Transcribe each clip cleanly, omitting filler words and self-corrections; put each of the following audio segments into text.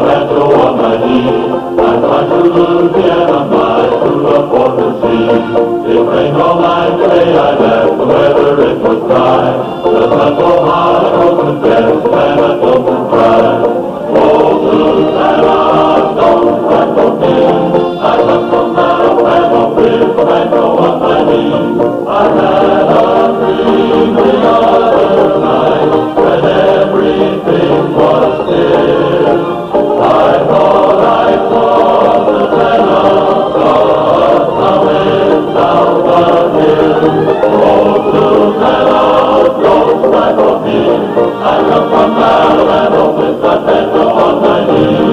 banjo on my knee. I'm going to Louisiana, my true love for to see. It rained all night today, I left, the weather it was dry. The sun so hot, I opened fence, and I don't cry. Oh, Susanna, don't cry for me. I come from Alabama with the banjo on my knee. I had a dream the other night when everything was still. I thought I saw Susanna coming down the hill. Oh, Susanna, don't cry for me. I come from Alabama with the banjo on my knee.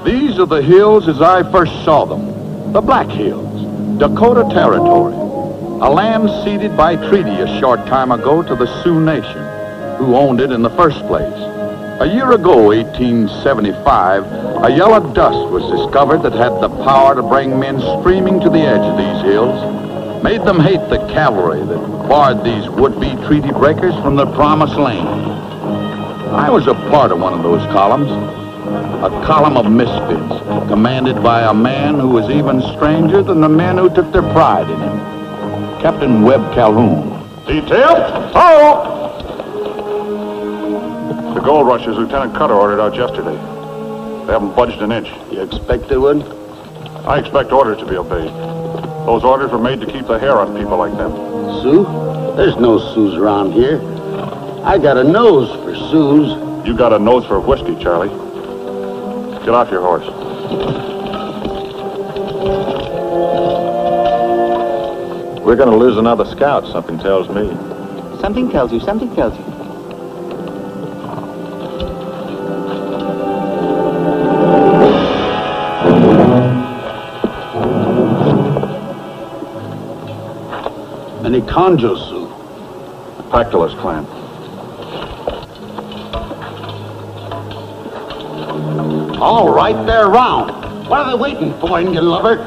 These are the hills as I first saw them, the Black Hills, Dakota Territory, a land ceded by treaty a short time ago to the Sioux Nation, who owned it in the first place. A year ago, 1875, a yellow dust was discovered that had the power to bring men streaming to the edge of these hills, made them hate the cavalry that barred these would-be treaty breakers from the promised land. I was a part of one of those columns, a column of misfits, commanded by a man who was even stranger than the men who took their pride in him, Captain Webb Calhoun. Detail? Oh! The gold rushes Lieutenant Cutter ordered out yesterday. They haven't budged an inch. You expect they would? I expect orders to be obeyed. Those orders were made to keep the hair on people like them. Sioux? There's no Sioux around here. I got a nose for Sioux. You got a nose for whiskey, Charlie. Get off your horse. We're going to lose another scout, something tells me. Something tells you, something tells you. Any Conjo Sioux? Pactolus clan. All right, they're round. What are they waiting for, Indian lover?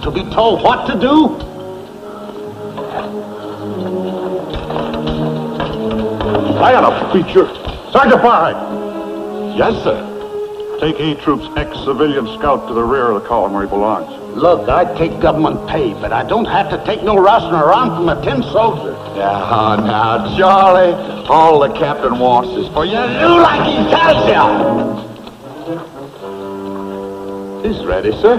To be told what to do? I got a feature. Sergeant Farhide. Yes, sir. Take A Troop's ex-civilian scout to the rear of the column where he belongs. Look, I take government pay, but I don't have to take no rustling around from a tin soldier. Now, Charlie, all the captain wants is for you to Do like he tells you. He's ready, sir.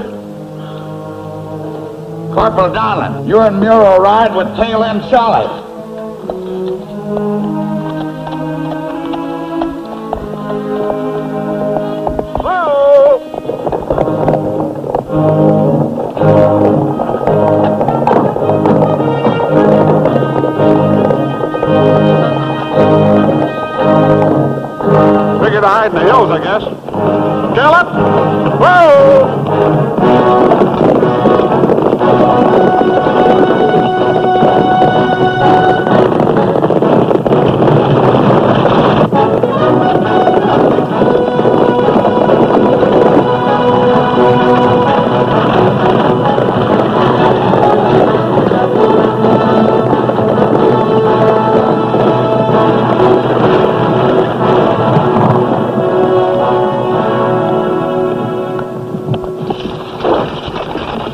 Corporal Donlin, you're in Muro Ride with Tail End Charlie. Figure to hide in the hills, I guess. Kill it! Whoa!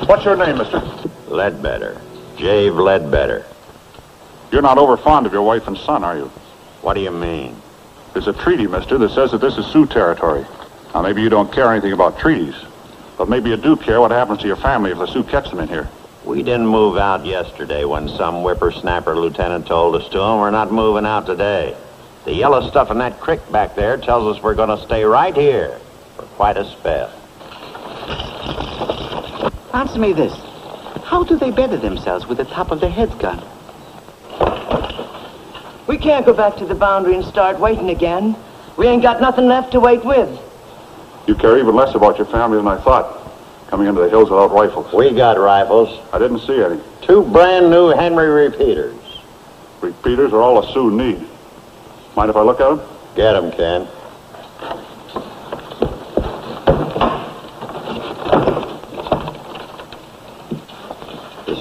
What's your name, mister? Ledbetter. Jave Ledbetter. You're not over fond of your wife and son, are you? What do you mean? There's a treaty, mister, that says that this is Sioux territory. Now, maybe you don't care anything about treaties, but maybe you do care what happens to your family if the Sioux catch them in here. We didn't move out yesterday when some whippersnapper lieutenant told us to, and we're not moving out today. The yellow stuff in that creek back there tells us we're going to stay right here for quite a spell. Answer me this. How do they better themselves with the top of their heads gun? We can't go back to the boundary and start waiting again. We ain't got nothing left to wait with. You care even less about your family than I thought, coming into the hills without rifles. We got rifles. I didn't see any. 2 brand new Henry repeaters. Repeaters are all a Sioux need. Mind if I look at them? Get 'em, Ken.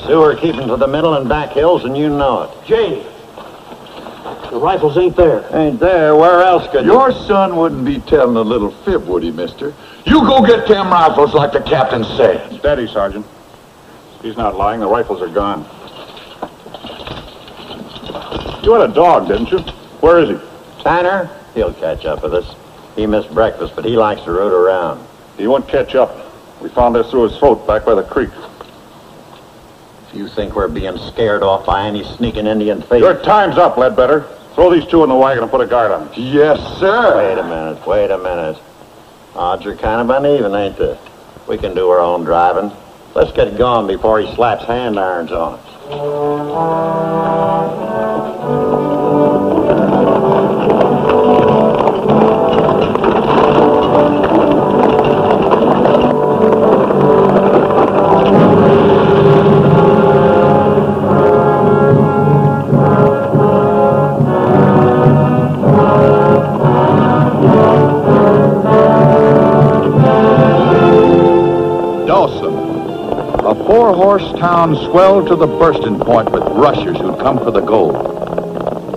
Sioux are keeping to the middle and back hills, and you know it. Jay, the rifles ain't there. Ain't there? Where else could Your son wouldn't be telling a little fib, would he, mister? You go get them rifles like the captain said. Steady, Sergeant. He's not lying. The rifles are gone. You had a dog, didn't you? Where is he? Tanner? He'll catch up with us. He missed breakfast, but he likes to root around. He won't catch up. We found this through his throat back by the creek. If you think we're being scared off by any sneaking Indian thief... Your time's up, Ledbetter. Throw these two in the wagon and put a guard on them. Yes, sir. Wait a minute. Odds are kind of uneven, ain't they? We can do our own driving. Let's get going before he slaps hand irons on us. Four-horse town swelled to the bursting point with rushers who'd come for the gold,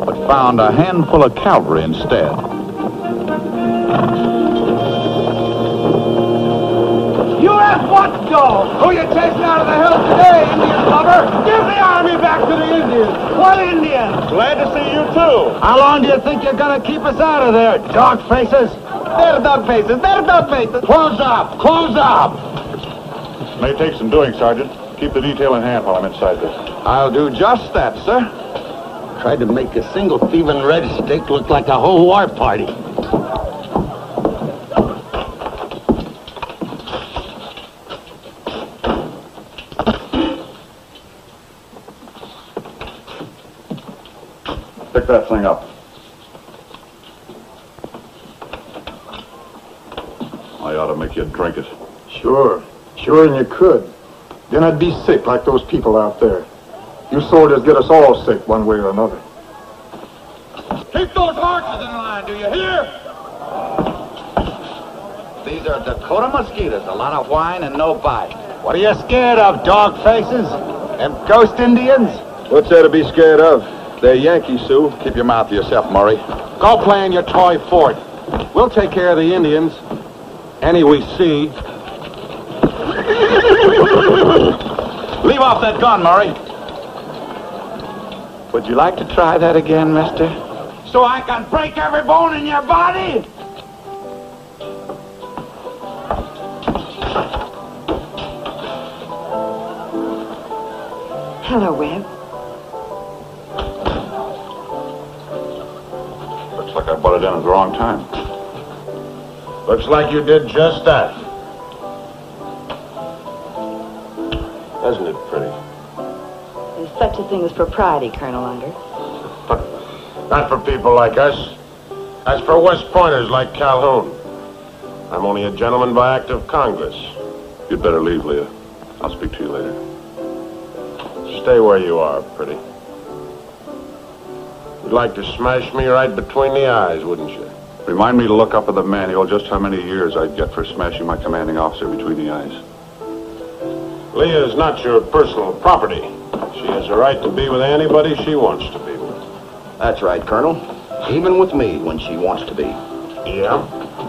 but found a handful of cavalry instead. U.S. watchdog! Who you chasing out of the hills today, Indian lover? Give the army back to the Indians! What Indians? Glad to see you, too. How long do you think you're gonna keep us out of there, dog faces? They're dog faces, they're dog faces! Close up, close up! May take some doing, Sergeant. Keep the detail in hand while I'm inside this. I'll do just that, sir. Tried to make a single thieving red stick look like a whole war party. Pick that thing up. I ought to make you drink it. Sure, and you could. Then I'd be sick like those people out there. You soldiers get us all sick one way or another. Keep those horses in line, do you hear? These are Dakota mosquitoes, a lot of whine and no bite. What are you scared of, dog faces? Them ghost Indians? What's there to be scared of? They're Yankees, Sioux. Keep your mouth to yourself, Murray. Go play in your toy fort. We'll take care of the Indians. Any we see. Leave off that gun, Murray. Would you like to try that again, mister? So I can break every bone in your body? Hello, Webb. Looks like I butted in at the wrong time. Looks like you did just that. Isn't it pretty? There's such a thing as propriety, Colonel Unger. Not for people like us. That's for West Pointers like Calhoun. I'm only a gentleman by act of Congress. You'd better leave, Leah. I'll speak to you later. Stay where you are, pretty. You'd like to smash me right between the eyes, wouldn't you? Remind me to look up in the manual just how many years I'd get for smashing my commanding officer between the eyes. Leah is not your personal property. She has a right to be with anybody she wants to be with. That's right, Colonel. Even with me when she wants to be. Yeah,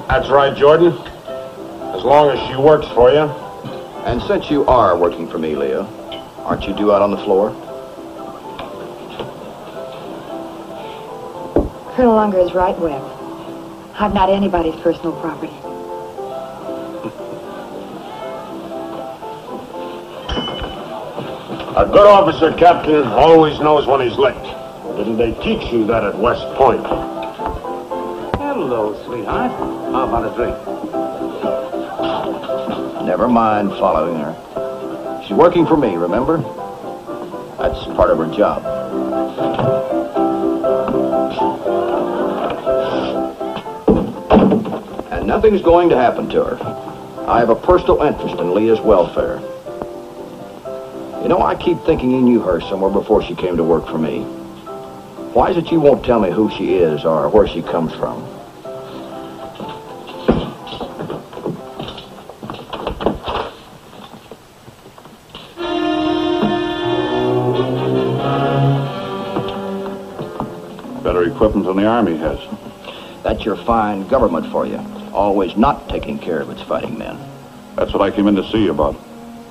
that's right, Jordan. As long as she works for you. And since you are working for me, Leah, aren't you due out on the floor? Colonel Unger is right, Webb. I'm not anybody's personal property. A good officer, Captain, always knows when he's licked. Didn't they teach you that at West Point? Hello, sweetheart. How about a drink? Never mind following her. She's working for me, remember? That's part of her job. And nothing's going to happen to her. I have a personal interest in Leah's welfare. You know, I keep thinking you knew her somewhere before she came to work for me. Why is it you won't tell me who she is or where she comes from? equipment than the Army has. That's your fine government for you. Always not taking care of its fighting men. That's what I came in to see you about.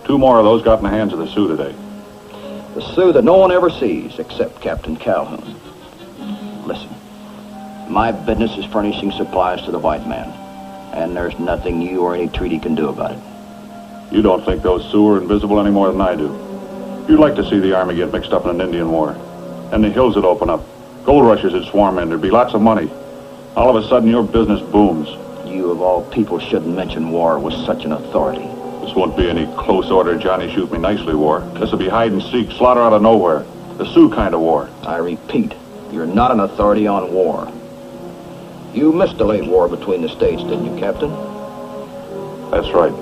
2 more of those got in the hands of the Sioux today. The Sioux that no one ever sees except Captain Calhoun. Listen, my business is furnishing supplies to the white man, and there's nothing you or any treaty can do about it. You don't think those Sioux are invisible any more than I do. You'd like to see the Army get mixed up in an Indian war. And the hills would open up. Gold rushers would swarm in. There'd be lots of money. All of a sudden, your business booms. You, of all people, shouldn't mention war with such an authority. This won't be any close order, Johnny shoot me nicely war. This will be hide and seek, slaughter out of nowhere. The Sioux kind of war. I repeat, you're not an authority on war. You missed the late war between the states, didn't you, Captain? That's right.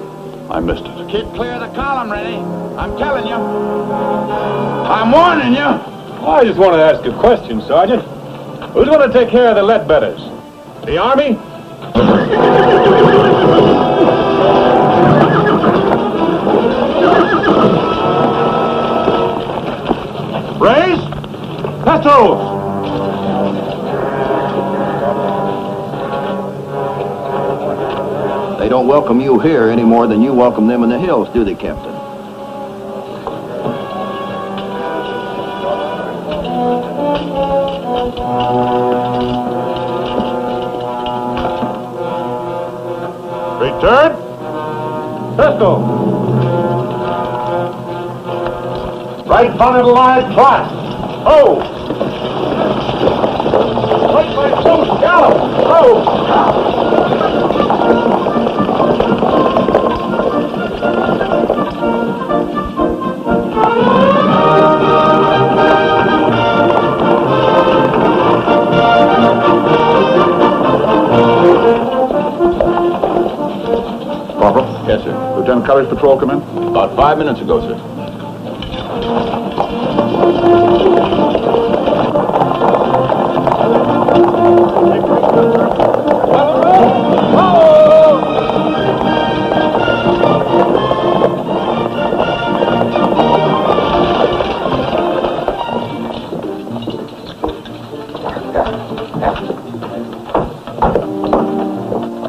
I missed it. Keep clear of the column, Rennie. I'm telling you. I'm warning you. Well, I just want to ask a question, Sergeant. Who's going to take care of the Ledbetters? The Army? Raise. Pistols. They don't welcome you here any more than you welcome them in the hills, do they, Captain? Return. Pistol. Right front of the line, class. Oh! Right by Sioux scallop. Oh! Corporal? Yes, sir. Lieutenant Cutter's patrol come in? About 5 minutes ago, sir.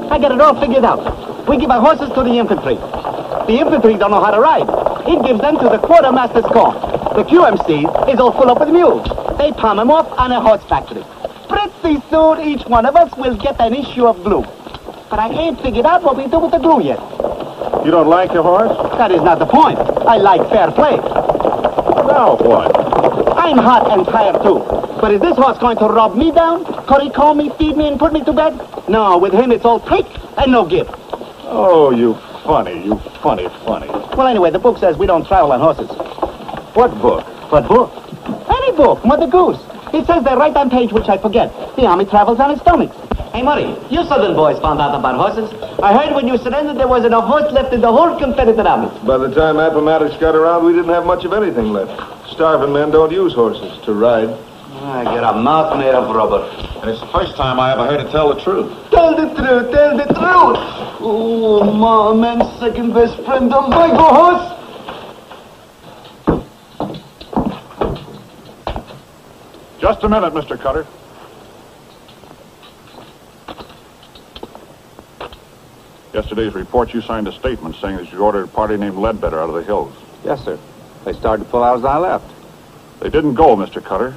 I got it all figured out. We give our horses to the infantry. The infantry don't know how to ride. It gives them to the quartermaster's corps. The QMC is all full up with mules. They palm them off on a horse factory. Pretty soon, each one of us will get an issue of glue. But I ain't figured out what we do with the glue yet. You don't like your horse? That is not the point. I like fair play. Now what? I'm hot and tired, too. But is this horse going to rob me down? Could he call me, feed me, and put me to bed? No, with him it's all take and no give. Oh, you funny. Well, anyway, the book says we don't travel on horses. What book? What book? Any book, Mother Goose. It says there right on page which I forget. The Army travels on its stomachs. Hey, Murray, you Southern boys found out about horses. I heard when you surrendered there wasn't a horse left in the whole Confederate Army. By the time Appomattox got around, we didn't have much of anything left. Starving men don't use horses to ride. I get a mouth made of rubber. And it's the first time I ever heard it tell the truth. Tell the truth, tell the truth. Oh, my man's second best friend, don't like a horse. Just a minute, Mr. Cutter. Yesterday's report, you signed a statement saying that you ordered a party named Ledbetter out of the hills. Yes, sir. They started to pull out as I left. They didn't go, Mr. Cutter.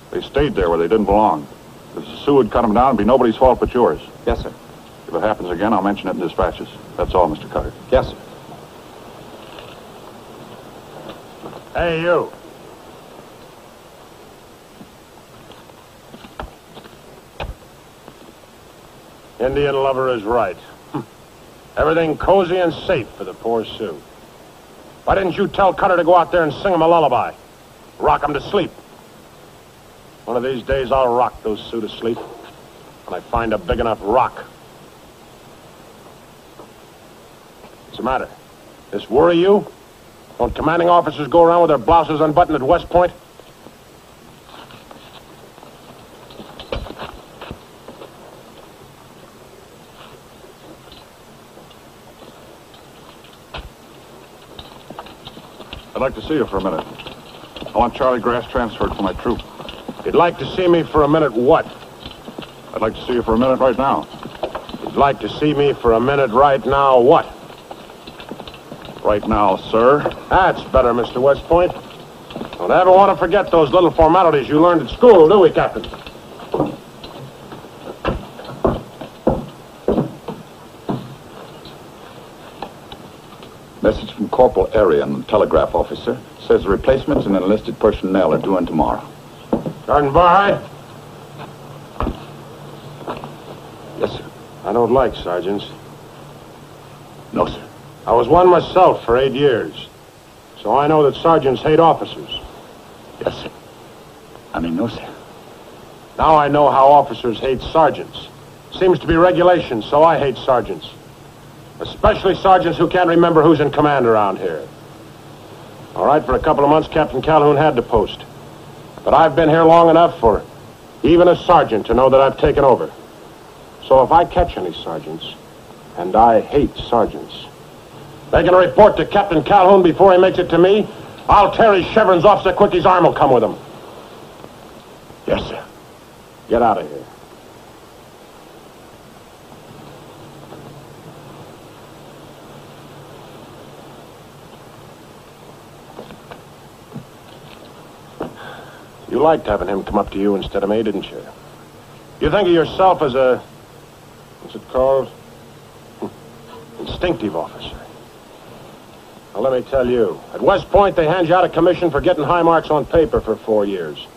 They stayed there where they didn't belong. If the Sioux had cut them down, it'd be nobody's fault but yours. Yes, sir. If it happens again, I'll mention it in dispatches. That's all, Mr. Cutter. Yes, sir. Hey, you. Indian lover is right. Everything cozy and safe for the poor Sioux. Why didn't you tell Cutter to go out there and sing them a lullaby? Rock them to sleep. One of these days I'll rock those Sioux to sleep. When I find a big enough rock. What's the matter? This worry you? Don't commanding officers go around with their blouses unbuttoned at West Point? I'd like to see you for a minute. I want Charlie Grass transferred for my troop. If you'd like to see me for a minute, what? I'd like to see you for a minute right now. You'd like to see me for a minute right now, what? Right now, sir. That's better, Mr. West Point. Don't ever want to forget those little formalities you learned at school, do we, Captain? Message from Corporal Adrian, the telegraph officer. Says replacements and enlisted personnel are due in tomorrow. Sergeant Barhide? Yes, sir. I don't like sergeants. No, sir. I was one myself for 8 years. So I know that sergeants hate officers. Yes, sir. No, sir. Now I know how officers hate sergeants. Seems to be regulation, so I hate sergeants. Especially sergeants who can't remember who's in command around here. All right, for a couple of months, Captain Calhoun had the post. But I've been here long enough for even a sergeant to know that I've taken over. So if I catch any sergeants, and I hate sergeants, they can report to Captain Calhoun before he makes it to me. I'll tear his chevrons off so quick his arm will come with him. Yes, sir. Get out of here. You liked having him come up to you instead of me, didn't you? You think of yourself as a, what's it called? Instinctive officer. Now, let me tell you, at West Point, they hand you out a commission for getting high marks on paper for 4 years.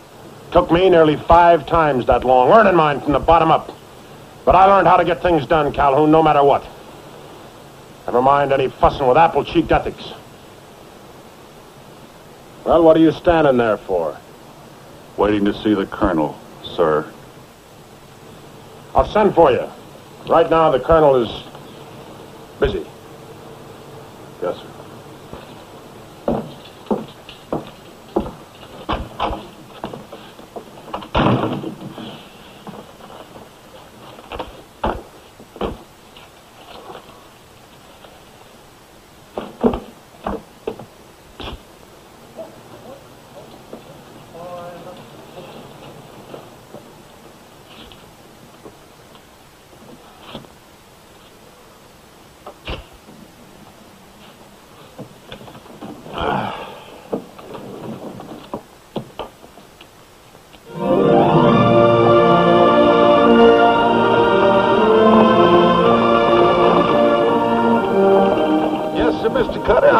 Took me nearly 5 times that long, learning mine from the bottom up. But I learned how to get things done, Calhoun, no matter what. Never mind any fussing with apple-cheeked ethics. Well, what are you standing there for? Waiting to see the colonel, sir. I'll send for you. Right now, the colonel is busy. Yes, sir.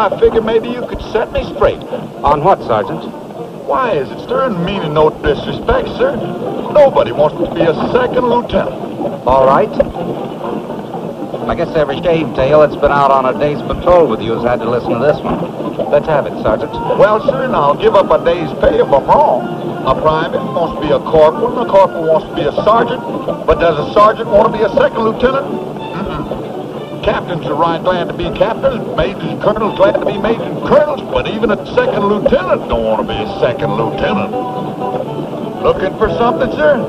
I figured maybe you could set me straight. On what, Sergeant? Why is it, sir, and meaning no disrespect, sir? Nobody wants to be a second lieutenant. All right. I guess every shave tail that's been out on a day's patrol with you has had to listen to this one. Let's have it, Sergeant. Well, sir, and I'll give up a day's pay if I'm wrong. A private wants to be a corporal, and a corporal wants to be a sergeant. But does a sergeant want to be a second lieutenant? Captains are right glad to be captains, majors, colonels glad to be majors and colonels, but even a second lieutenant don't want to be a second lieutenant. Looking for something, sir?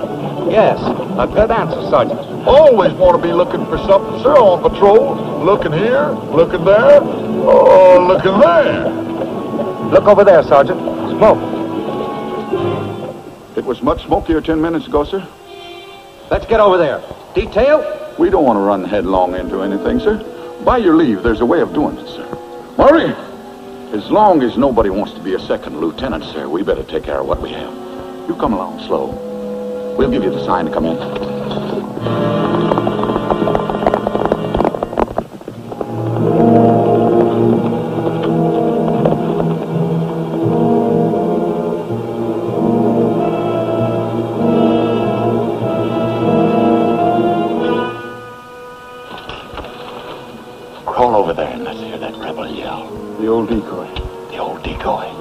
Yes, a good answer, Sergeant. Always want to be looking for something, sir, on patrol. Looking here, looking there, oh, looking there. Look over there, Sergeant. Smoke. It was much smokier 10 minutes ago, sir. Let's get over there. Detail? We don't want to run headlong into anything, sir. By your leave, there's a way of doing it, sir. Murray! As long as nobody wants to be a second lieutenant, sir, we better take care of what we have. You come along slow. We'll give you the sign to come in. Crawl over there and let's hear that rebel yell. The old decoy. The old decoy.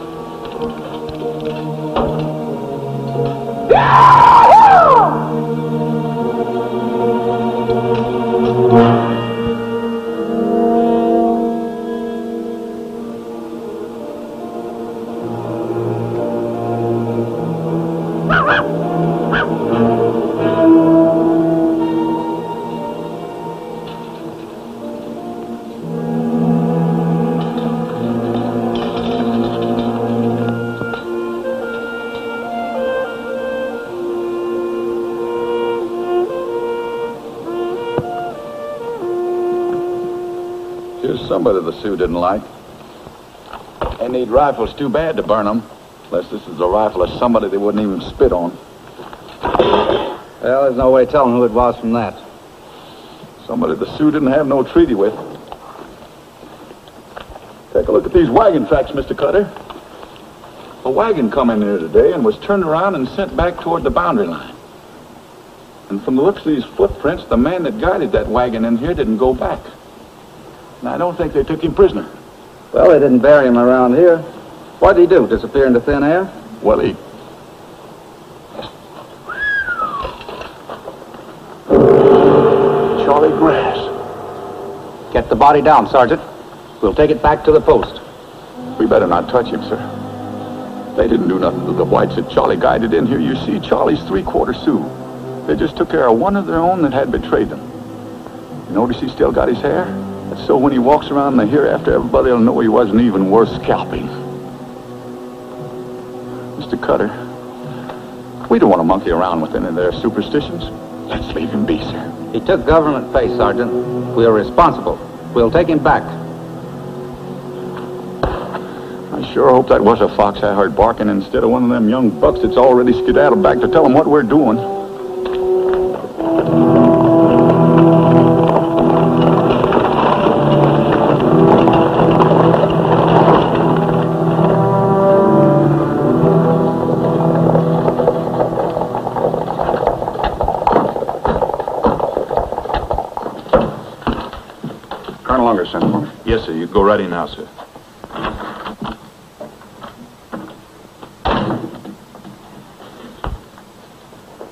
Here's somebody the Sioux didn't like. They need rifles too bad to burn them. Unless this is a rifle of somebody they wouldn't even spit on. Well, there's no way telling who it was from that. Somebody the Sioux didn't have no treaty with. Take a look at these wagon tracks, Mr. Cutter. A wagon come in here today and was turned around and sent back toward the boundary line. And from the looks of these footprints, the man that guided that wagon in here didn't go back. And I don't think they took him prisoner. Well, they didn't bury him around here. What did he do? Disappear into thin air? Well, he... Charlie Grass. Get the body down, Sergeant. We'll take it back to the post. We better not touch him, sir. They didn't do nothing to the whites that Charlie guided in here. You see, Charlie's three-quarter Sioux. They just took care of one of their own that had betrayed them. You notice he still got his hair? That's so when he walks around in the hereafter, everybody will know he wasn't even worth scalping. Mr. Cutter, we don't want to monkey around with any of their superstitions. Let's leave him be, sir. He took government pay, Sergeant. We are responsible. We'll take him back. I sure hope that was a fox I heard barking instead of one of them young bucks that's already skedaddled back to tell them what we're doing. Colonel Unger sent for me. Yes, sir. You go right in now, sir.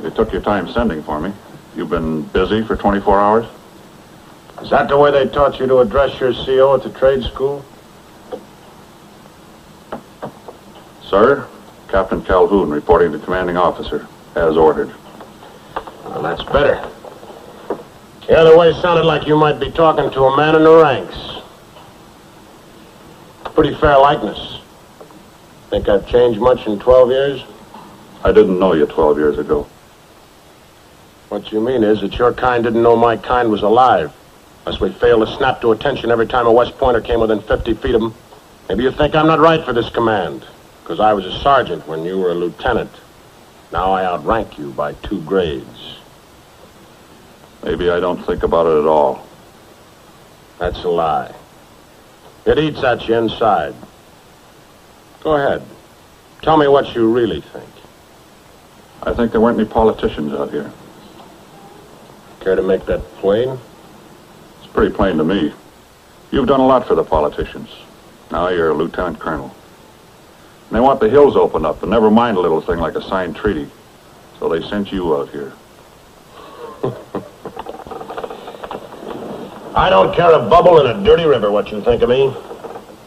You took your time sending for me. You've been busy for 24 hours? Is that the way they taught you to address your CO at the trade school? Sir, Captain Calhoun reporting to commanding officer, as ordered. Well, that's better. The other way sounded like you might be talking to a man in the ranks. Pretty fair likeness. Think I've changed much in 12 years? I didn't know you 12 years ago. What you mean is that your kind didn't know my kind was alive. Unless we failed to snap to attention every time a West Pointer came within 50 feet of him. Maybe you think I'm not right for this command. Because I was a sergeant when you were a lieutenant. Now I outrank you by 2 grades. Maybe I don't think about it at all. That's a lie. It eats at you inside. Go ahead. Tell me what you really think. I think there weren't any politicians out here. Care to make that plain? It's pretty plain to me. You've done a lot for the politicians. Now you're a lieutenant colonel. And they want the hills opened up, and never mind a little thing like a signed treaty. So they sent you out here. I don't care a bubble in a dirty river what you think of me.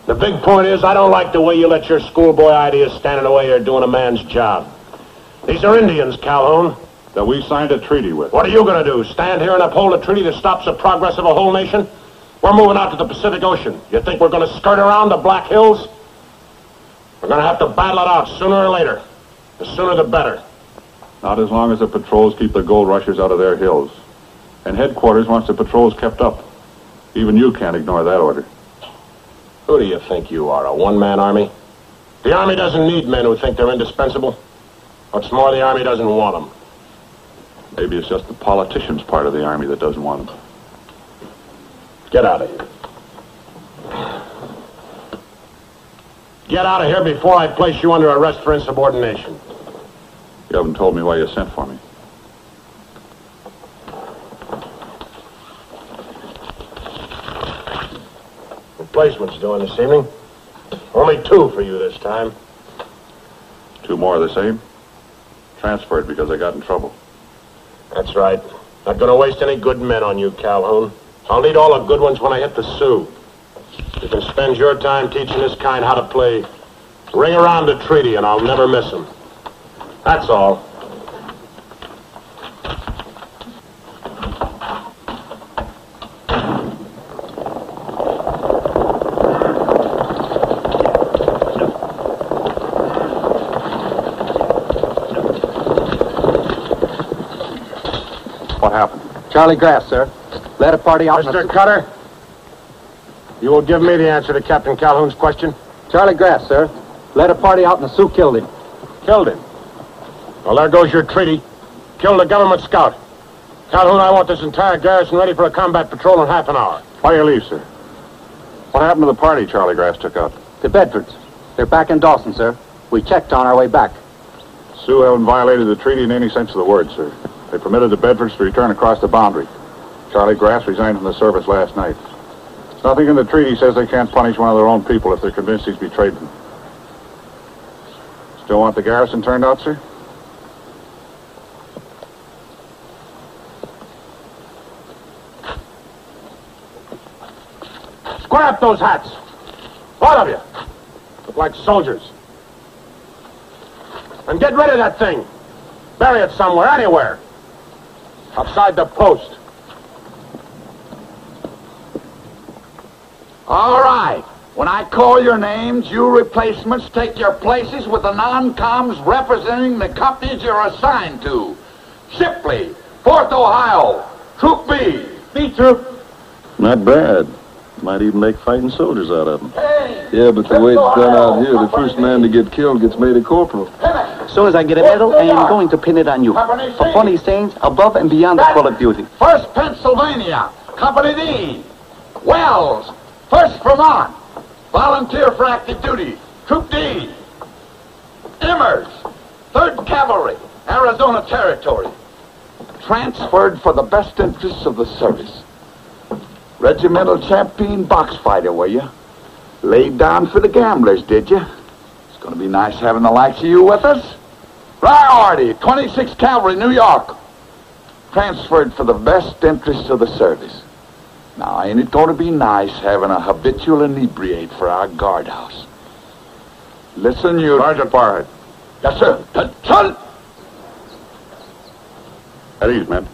The big point is I don't like the way you let your schoolboy ideas stand in the way you're doing a man's job. These are Indians, Calhoun. That we signed a treaty with. What are you going to do? Stand here and uphold a treaty that stops the progress of a whole nation? We're moving out to the Pacific Ocean. You think we're going to skirt around the Black Hills? We're going to have to battle it out sooner or later. The sooner the better. Not as long as the patrols keep the gold rushers out of their hills. And headquarters wants the patrols kept up. Even you can't ignore that order. Who do you think you are, a one-man army? The Army doesn't need men who think they're indispensable. What's more, the Army doesn't want them. Maybe it's just the politicians' part of the Army that doesn't want them. Get out of here. Get out of here before I place you under arrest for insubordination. You haven't told me why you sent for me. Replacement's doing this evening. Only 2 for you this time. 2 more of the same? Transferred because I got in trouble. That's right. Not gonna waste any good men on you, Calhoun. I'll need all the good ones when I hit the Sioux. You can spend your time teaching this kind how to play ring around a treaty, and I'll never miss them. That's all. What happened? Charlie Grass, sir. Led a party out... Mr. Cutter, You will give me the answer to Captain Calhoun's question? Charlie Grass, sir. Led a party out and the Sioux killed him. Killed him? Well, there goes your treaty. Killed a government scout. Calhoun, I want this entire garrison ready for a combat patrol in half an hour. Why do you leave, sir? What happened to the party Charlie Grass took out? The Bedfords. They're back in Dawson, sir. We checked on our way back. Sioux haven't violated the treaty in any sense of the word, sir. They permitted the Bedfords to return across the boundary. Charlie Grass resigned from the service last night. Nothing in the treaty says they can't punish one of their own people if they're convinced he's betrayed them. Still want the garrison turned out, sir? Square up those hats. All of you. Look like soldiers. And get rid of that thing. Bury it somewhere, anywhere. Outside the post. All right. When I call your names, you replacements take your places with the non-coms representing the companies you're assigned to. Shipley, 4th Ohio, Troop B. B Troop. Not bad. Might even make fighting soldiers out of them. Hey, yeah, but the way it's done out here, the first man to get killed gets made a corporal. As soon as I get a medal, I am going to pin it on you. For funny sayings above and beyond the call of duty. 1st Pennsylvania, Company D. Wells, 1st Vermont, volunteer for active duty, Troop D. Immers, 3rd Cavalry, Arizona Territory. Transferred for the best interests of the service. Regimental champion box fighter, were you? Laid down for the gamblers, did you? It's going to be nice having the likes of you with us. Priority, 26th Cavalry, New York. Transferred for the best interests of the service. Now, ain't it going to be nice having a habitual inebriate for our guardhouse? Listen, you... Sergeant Barhead. Yes, sir. Son! At ease, men.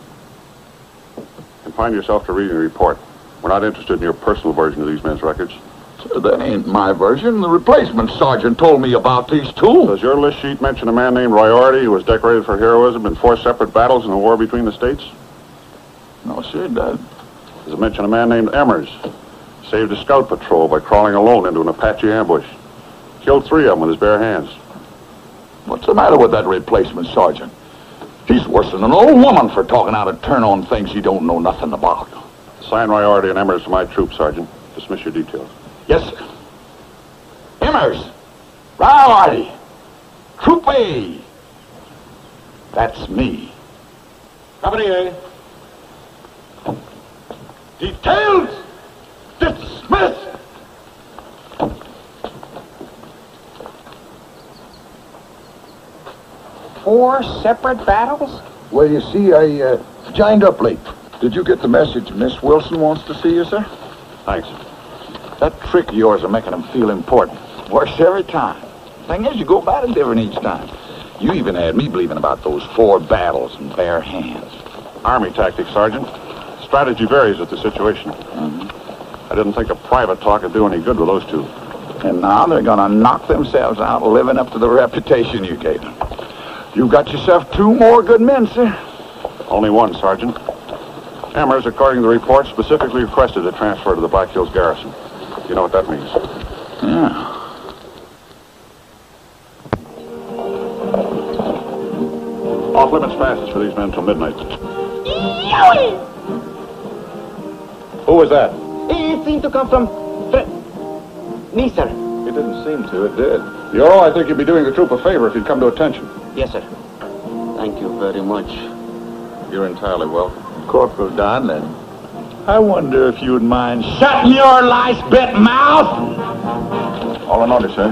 Confine yourself to reading the report. We're not interested in your personal version of these men's records. Sir, that ain't my version. The replacement sergeant told me about these two. Does your list sheet mention a man named Riority who was decorated for heroism in 4 separate battles in the war between the states? No, sir, it does. Does it mention a man named Emmers? Saved a scout patrol by crawling alone into an Apache ambush. Killed 3 of them with his bare hands. What's the matter with that replacement sergeant? He's worse than an old woman for talking out of turn on things he don't know nothing about. Assign Riority and Emmers to my troop, Sergeant. Dismiss your details. Yes, sir. Emmers, Riority, Troop A. That's me. Company A. Details dismissed. Four separate battles? Well, you see, I joined up late. Did you get the message Miss Wilson wants to see you, sir? Thanks. That trick of yours of making them feel important works every time. Thing is, you go about it different each time. You even had me believing about those 4 battles and bare hands. Army tactics, Sergeant. Strategy varies with the situation. I didn't think a private talk would do any good with those 2. And now they're going to knock themselves out living up to the reputation you gave them. You've got yourself 2 more good men, sir. Only 1, Sergeant. Emmers, according to the report, specifically requested a transfer to the Black Hills Garrison. You know what that means? Yeah. Off-limits passes for these men till midnight. Yowie! Who was that? It seemed to come from... me, sir. It didn't seem to. It did. Bureau, I think you'd be doing the troop a favor if you'd come to attention. Yes, sir. Thank you very much. You're entirely welcome. Corporal Donlin, I wonder if you'd mind shutting your lice-bit mouth? All in order, sir.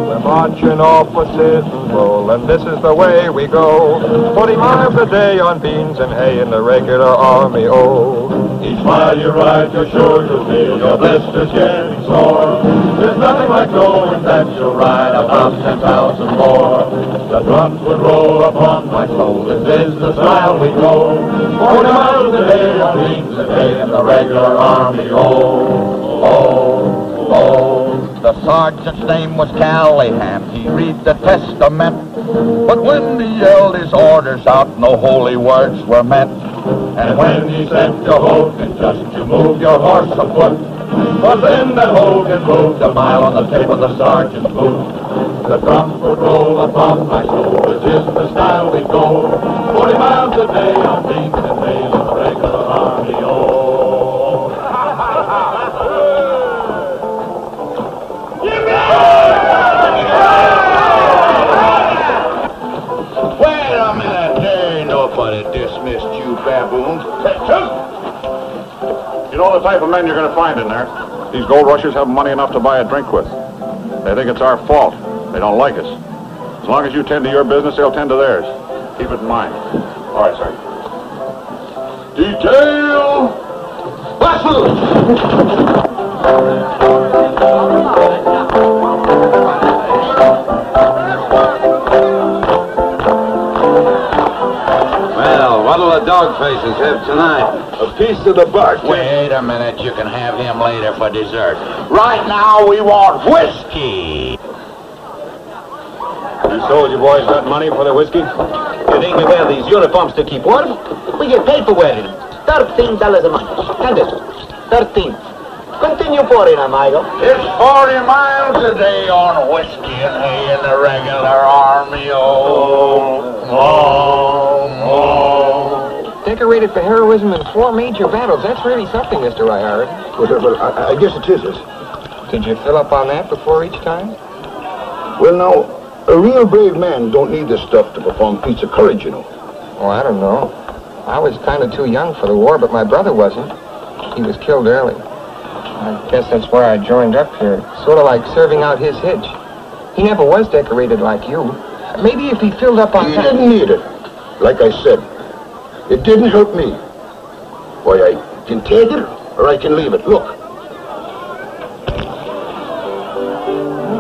We're marching off for Citizens Bowl, and this is the way we go. 40 miles a day on beans and hay in the regular army, Each mile you ride, you're sure to feel your blisters getting sore. There's nothing like knowing that you'll ride about 10,000 more. The drums would roll upon my soul, this is the style we go. 40 miles a day on beans and hay in the regular army, The sergeant's name was Callahan. He read the testament. But when he yelled his orders out, no holy words were meant. And when he said to Hogan, just to move your horse a foot, was then that Hogan moved a mile on the tip of the sergeant's boot. The drums would roll upon my shoulders, is the style we go. 40 miles a day on beans and hay in the regular army, oh. Wait a minute, there ain't nobody dismissed you baboons. You know the type of men you're going to find in there? These gold rushers have money enough to buy a drink with. They think it's our fault. They don't like us. As long as you tend to your business, they'll tend to theirs. Keep it in mind. All right, Sergeant. Detail! Bustle! Well, what'll the dog faces have tonight? A piece of the bark. Wait a minute, you can have him later for dessert. Right now, we want whiskey. You sold you boys got money for the whiskey? You think we wear these uniforms to keep warm? We get paid for wearing them. $13 a month. And it. 13. Continue pouring, amigo. It's 40 miles a day on whiskey and hay in the regular army, Decorated for heroism in 4 major battles. That's really something, Mr. Ryard. Well, I guess it is. Did you fill up on that before each time? Well, now, a real brave man don't need this stuff to perform feats of courage, you know. Oh, I don't know. I was kind of too young for the war, but my brother wasn't. He was killed early. I guess that's why I joined up here. Sort of like serving out his hitch. He never was decorated like you. Maybe if he filled up on... He didn't need it. Like I said, it didn't hurt me. Why, I can take it or I can leave it. Look.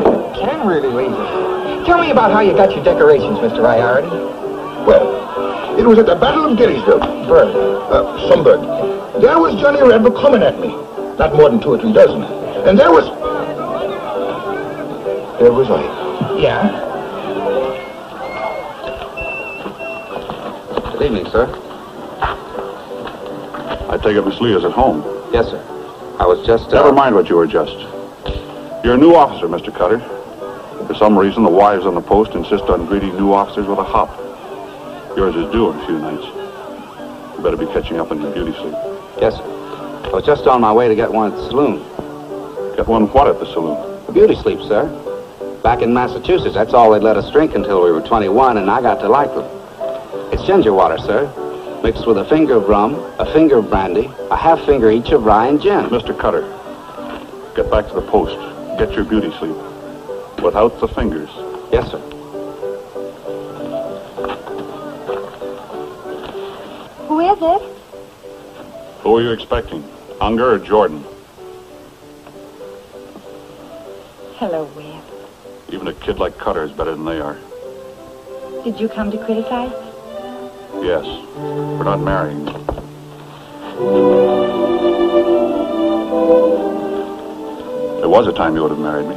You can really leave it. Tell me about how you got your decorations, Mr. Ryardy. Well, it was at the Battle of Gettysburg. Bird. Some bird. There was Johnny Redwood coming at me. Not more than 2 or 3 dozen. And there was I. Yeah? Good evening, sir. I take it Miss Leah's at home. Yes, sir. I was just, Never mind what you were just. You're a new officer, Mr. Cutter. For some reason, the wives on the post insist on greeting new officers with a hop. Yours is due in a few nights. You better be catching up on your beauty sleep. Yes, sir. I was just on my way to get one at the saloon. Get one what at the saloon? A beauty sleep, sir. Back in Massachusetts, that's all they'd let us drink until we were 21, and I got to like them. It's ginger water, sir, mixed with a finger of rum, a finger of brandy, a half finger each of rye and gin. Mr. Cutter, get back to the post. Get your beauty sleep. Without the fingers. Yes, sir. Who is it? Who are you expecting? Unger or Jordan? Hello, Webb. Even a kid like Cutter is better than they are. Did you come to criticize? Yes. We're not marrying. There was a time you would have married me.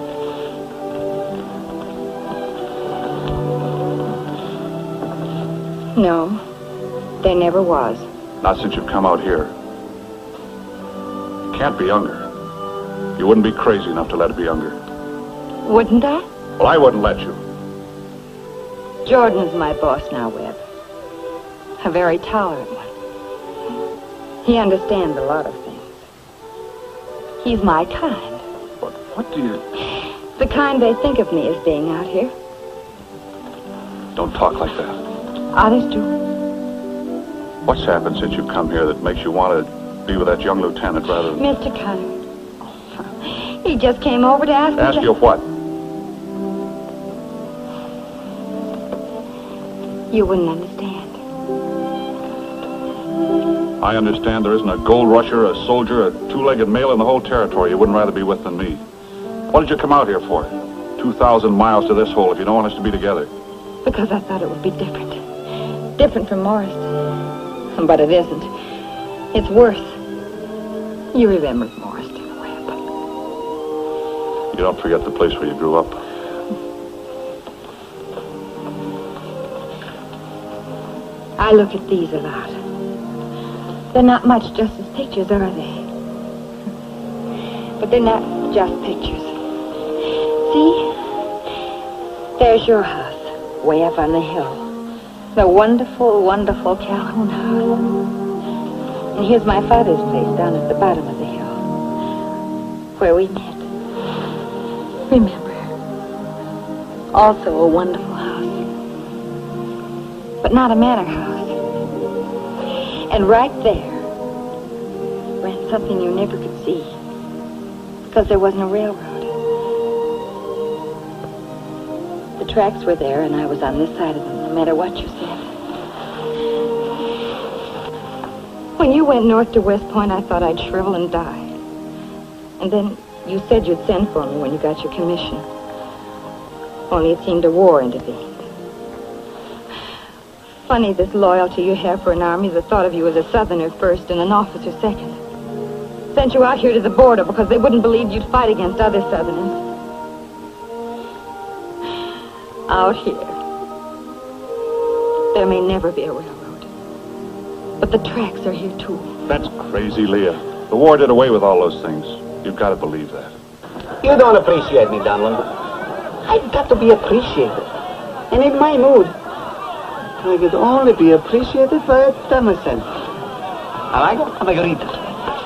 No, there never was. Not since you've come out here. You can't be younger. You wouldn't be crazy enough to let it be younger. Wouldn't I? Well, I wouldn't let you. Jordan's my boss now, Webb. A very tolerant one. He understands a lot of things. He's my kind. But what do you... The kind they think of me as being out here. Don't talk like that. Honest, Joe. What's happened since you've come here that makes you want to be with that young lieutenant rather than... Mr. Cutter. He just came over to ask me Ask you what? You wouldn't understand. I understand there isn't a gold rusher, a soldier, a two-legged male in the whole territory you wouldn't rather be with than me. What did you come out here for? 2,000 miles to this hole if you don't want us to be together. Because I thought it would be different. Different from Morris. But it isn't. It's worse. You remember Morris, Webb. You don't forget the place where you grew up. I look at these a lot. They're not much just as pictures, are they? But they're not just pictures. See? There's your house, way up on the hill. The wonderful, wonderful Calhoun house. And here's my father's place down at the bottom of the hill, where we met. Remember, also a wonderful house, but not a manor house. And right there ran something you never could see, because there wasn't a railroad. The tracks were there, and I was on this side of them, no matter what you said. When you went north to West Point, I thought I'd shrivel and die. And then you said you'd send for me when you got your commission. Only it seemed a war intervened. Funny, this loyalty you have for an army that thought of you as a Southerner first and an officer second. Sent you out here to the border because they wouldn't believe you'd fight against other Southerners. Out here, there may never be a railroad, but the tracks are here too. That's crazy, Leah. The war did away with all those things. You've got to believe that. You don't appreciate me, Donlin. I've got to be appreciated. And in my mood, I could only be appreciated by a Emerson. Amigo, Margarita.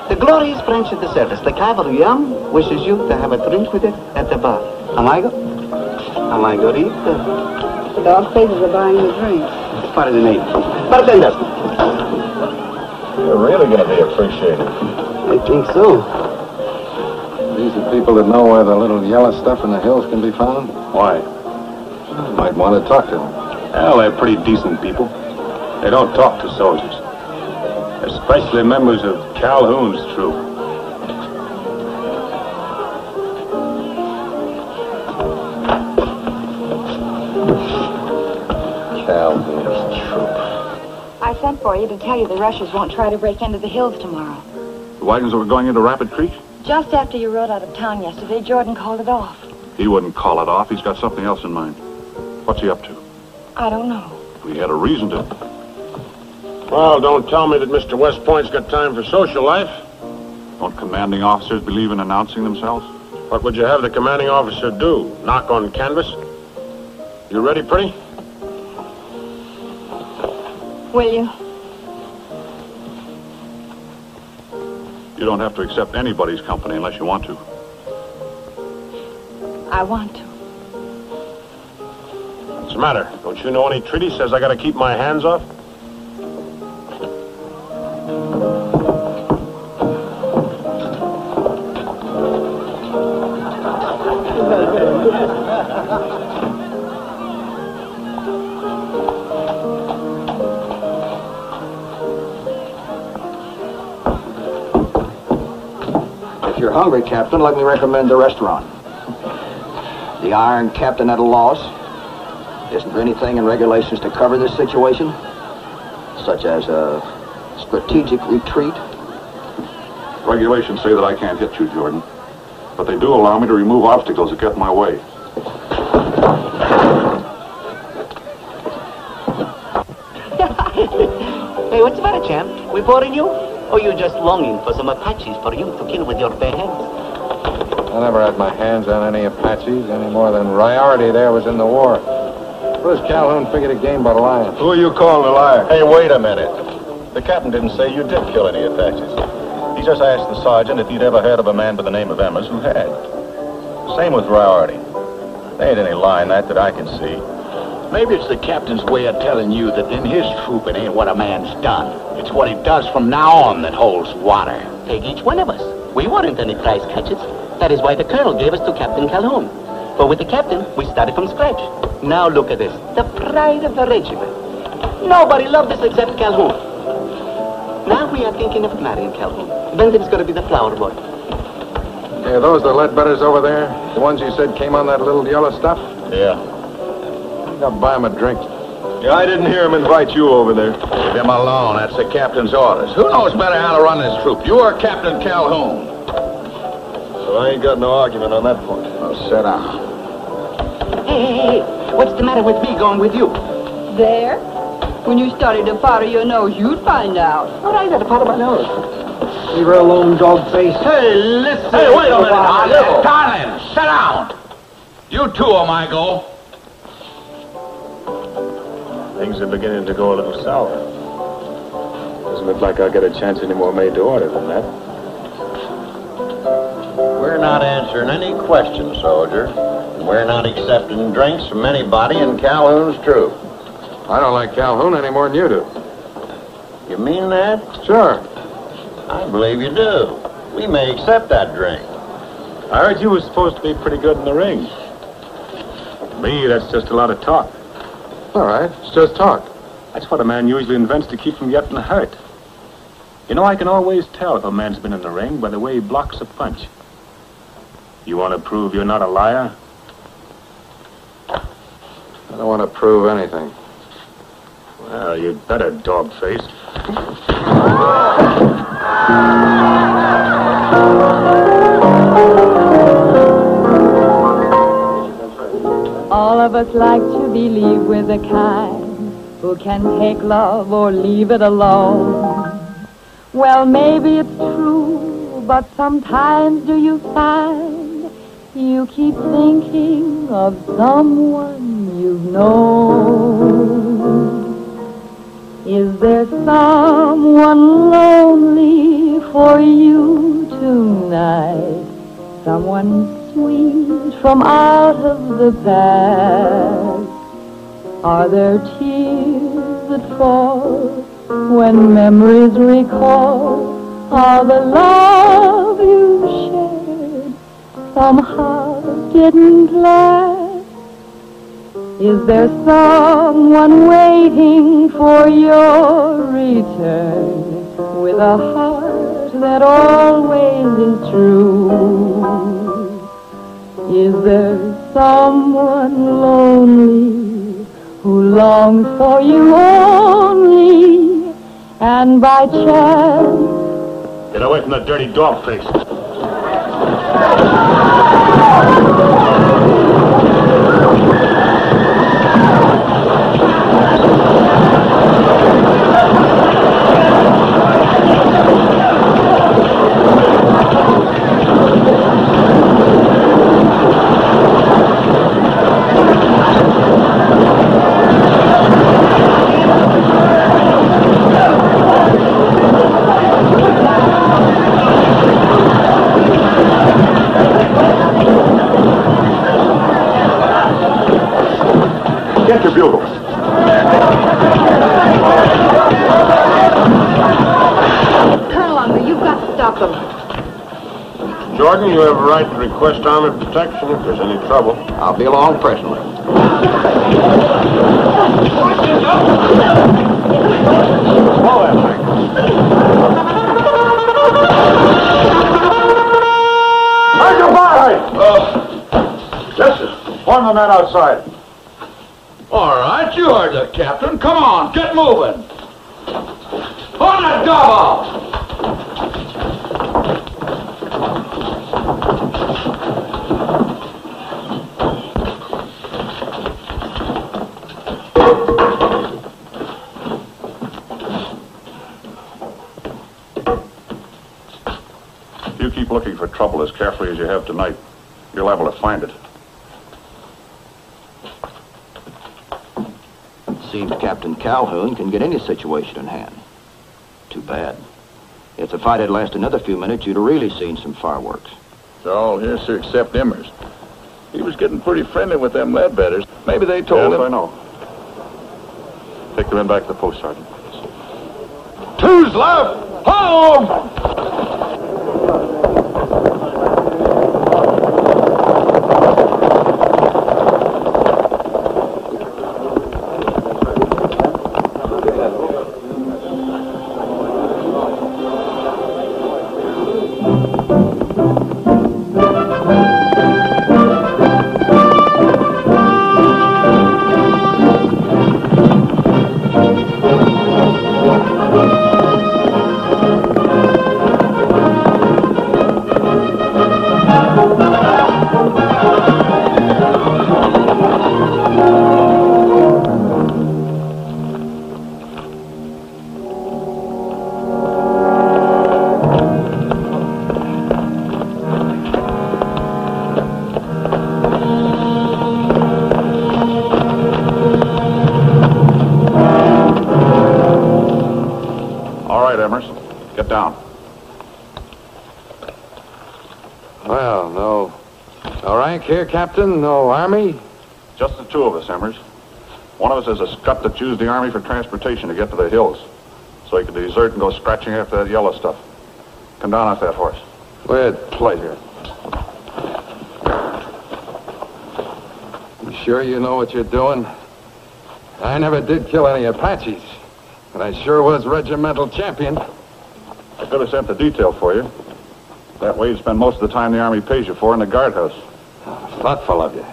The glorious French at the service, the cavalry wishes you to have a drink with it at the bar. Amigo? Margarita. The dog faces are buying the drinks. Pardon the name. Bartender. You're really going to be appreciated. I think so. These are people that know where the little yellow stuff in the hills can be found? Why? You might want to talk to them. Well, they're pretty decent people. They don't talk to soldiers. Especially members of Calhoun's troop. Calhoun's troop. I sent for you to tell you the Russians won't try to break into the hills tomorrow. The wagons that were going into Rapid Creek? Just after you rode out of town yesterday, Jordan called it off. He wouldn't call it off. He's got something else in mind. What's he up to? I don't know. We had a reason to. Well, don't tell me that Mr. West Point's got time for social life. Don't commanding officers believe in announcing themselves? What would you have the commanding officer do? Knock on canvas? You ready, pretty? Will you? You don't have to accept anybody's company unless you want to. I want to. What's the matter? Don't you know any treaty says I gotta keep my hands off? If you're hungry, Captain, let me recommend the restaurant. The Iron Captain at a loss. Isn't there anything in regulations to cover this situation? Such as a strategic retreat? Regulations say that I can't hit you, Jordan. But they do allow me to remove obstacles that get in my way. Hey, what's the matter, champ? We boring you? Or you just longing for some Apaches for you to kill with your bare hands? I never had my hands on any Apaches any more than Riority there was in the war. Who's Calhoun figured a game but lying? Who are you calling a liar? Hey, wait a minute. The captain didn't say you did kill any Apaches. He just asked the sergeant if he'd ever heard of a man by the name of Emmers who had. Same with Riority. There ain't any lie in that I can see. Maybe it's the captain's way of telling you that in his troop it ain't what a man's done. It's what he does from now on that holds water. Take each one of us. We weren't any prize catchers. That is why the colonel gave us to Captain Calhoun. But with the captain, we started from scratch. Now look at this. The pride of the regiment. Nobody loved us except Calhoun. Now we are thinking of marrying Calhoun. Benton's going to be the flower boy. Yeah, those the Ledbetters over there? The ones you said came on that little yellow stuff? Yeah. I'll buy him a drink. Yeah, I didn't hear him invite you over there. Leave him alone. That's the captain's orders. Who knows better how to run this troop? You or Captain Calhoun? So I ain't got no argument on that point. sit down. Hey, what's the matter with me going with you? There? When you started to powder your nose, you'd find out. What I got to powder my nose? Leave her alone, dog face. Hey, listen. Hey, wait a minute. Darling, sit down. You too, Omigo. Things are beginning to go a little sour. Doesn't look like I'll get a chance anymore made to order than that. We're not answering any questions, soldier. And we're not accepting drinks from anybody in Calhoun's troop. I don't like Calhoun any more than you do. You mean that? Sure. I believe you do. We may accept that drink. I heard you were supposed to be pretty good in the ring. To me, that's just a lot of talk. All right, it's just talk. That's what a man usually invents to keep from getting hurt. You know, I can always tell if a man's been in the ring by the way he blocks a punch. You want to prove you're not a liar? I don't want to prove anything. Well, you'd better, dog face. All of us like to believe we're the kind who can take love or leave it alone. Well, maybe it's true, but sometimes do you find you keep thinking of someone you've known? Is there someone lonely for you tonight? Someone sweet from out of the past? Are there tears that fall when memories recall all the love you shared somehow didn't last? Is there someone waiting for your return with a heart that always is true? Is there someone lonely who longs for you only, and by chance? Get away from that dirty dog face. Get your bugle. Colonel Unger, you've got to stop them. Jordan, you have a right to request army protection if there's any trouble. I'll be along presently. How's your body? Yes, sir. Form the men outside. All right, you heard the captain. Come on, get moving. On that double! If you keep looking for trouble as carefully as you have tonight, you're liable to find it. Seems Captain Calhoun can get any situation in hand. Too bad. If the fight had lasted another few minutes, you'd have really seen some fireworks. It's all here, sir, except Immers. He was getting pretty friendly with them Ledbetters. Maybe they told him. I know. Take the men back to the post, Sergeant. Two's left. Home! right, Emmers. Get down. Well, no rank here, Captain? No army? Just the two of us, Emmers. One of us is a scut that used the Army for transportation to get to the hills, so he could desert and go scratching after that yellow stuff. Come down off that horse. With pleasure. You sure you know what you're doing? I never did kill any Apaches, but I sure was regimental champion. I could have sent the detail for you. That way you'd spend most of the time the Army pays you for in the guardhouse. Thoughtful of you.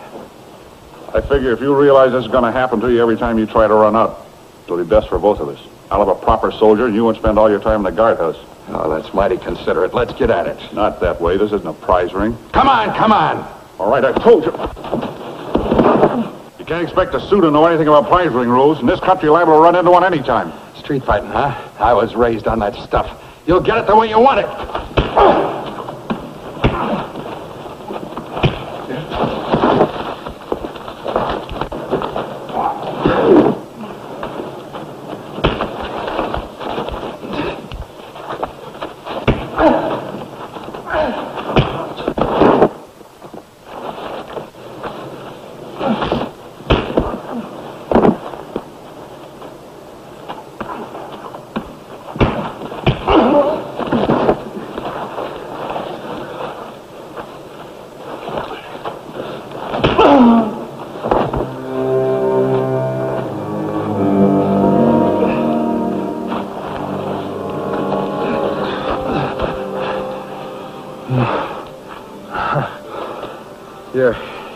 I figure if you realize this is going to happen to you every time you try to run out, it'll be best for both of us. I'll have a proper soldier, and you won't spend all your time in the guardhouse. Oh, that's mighty considerate. Let's get at it. Not that way. This isn't a prize ring. Come on, come on! All right, I told you. You can't expect a Sioux to know anything about prize ring rules. In this country, you're liable to run into one any time. Street fighting, huh? I was raised on that stuff. You'll get it the way you want it.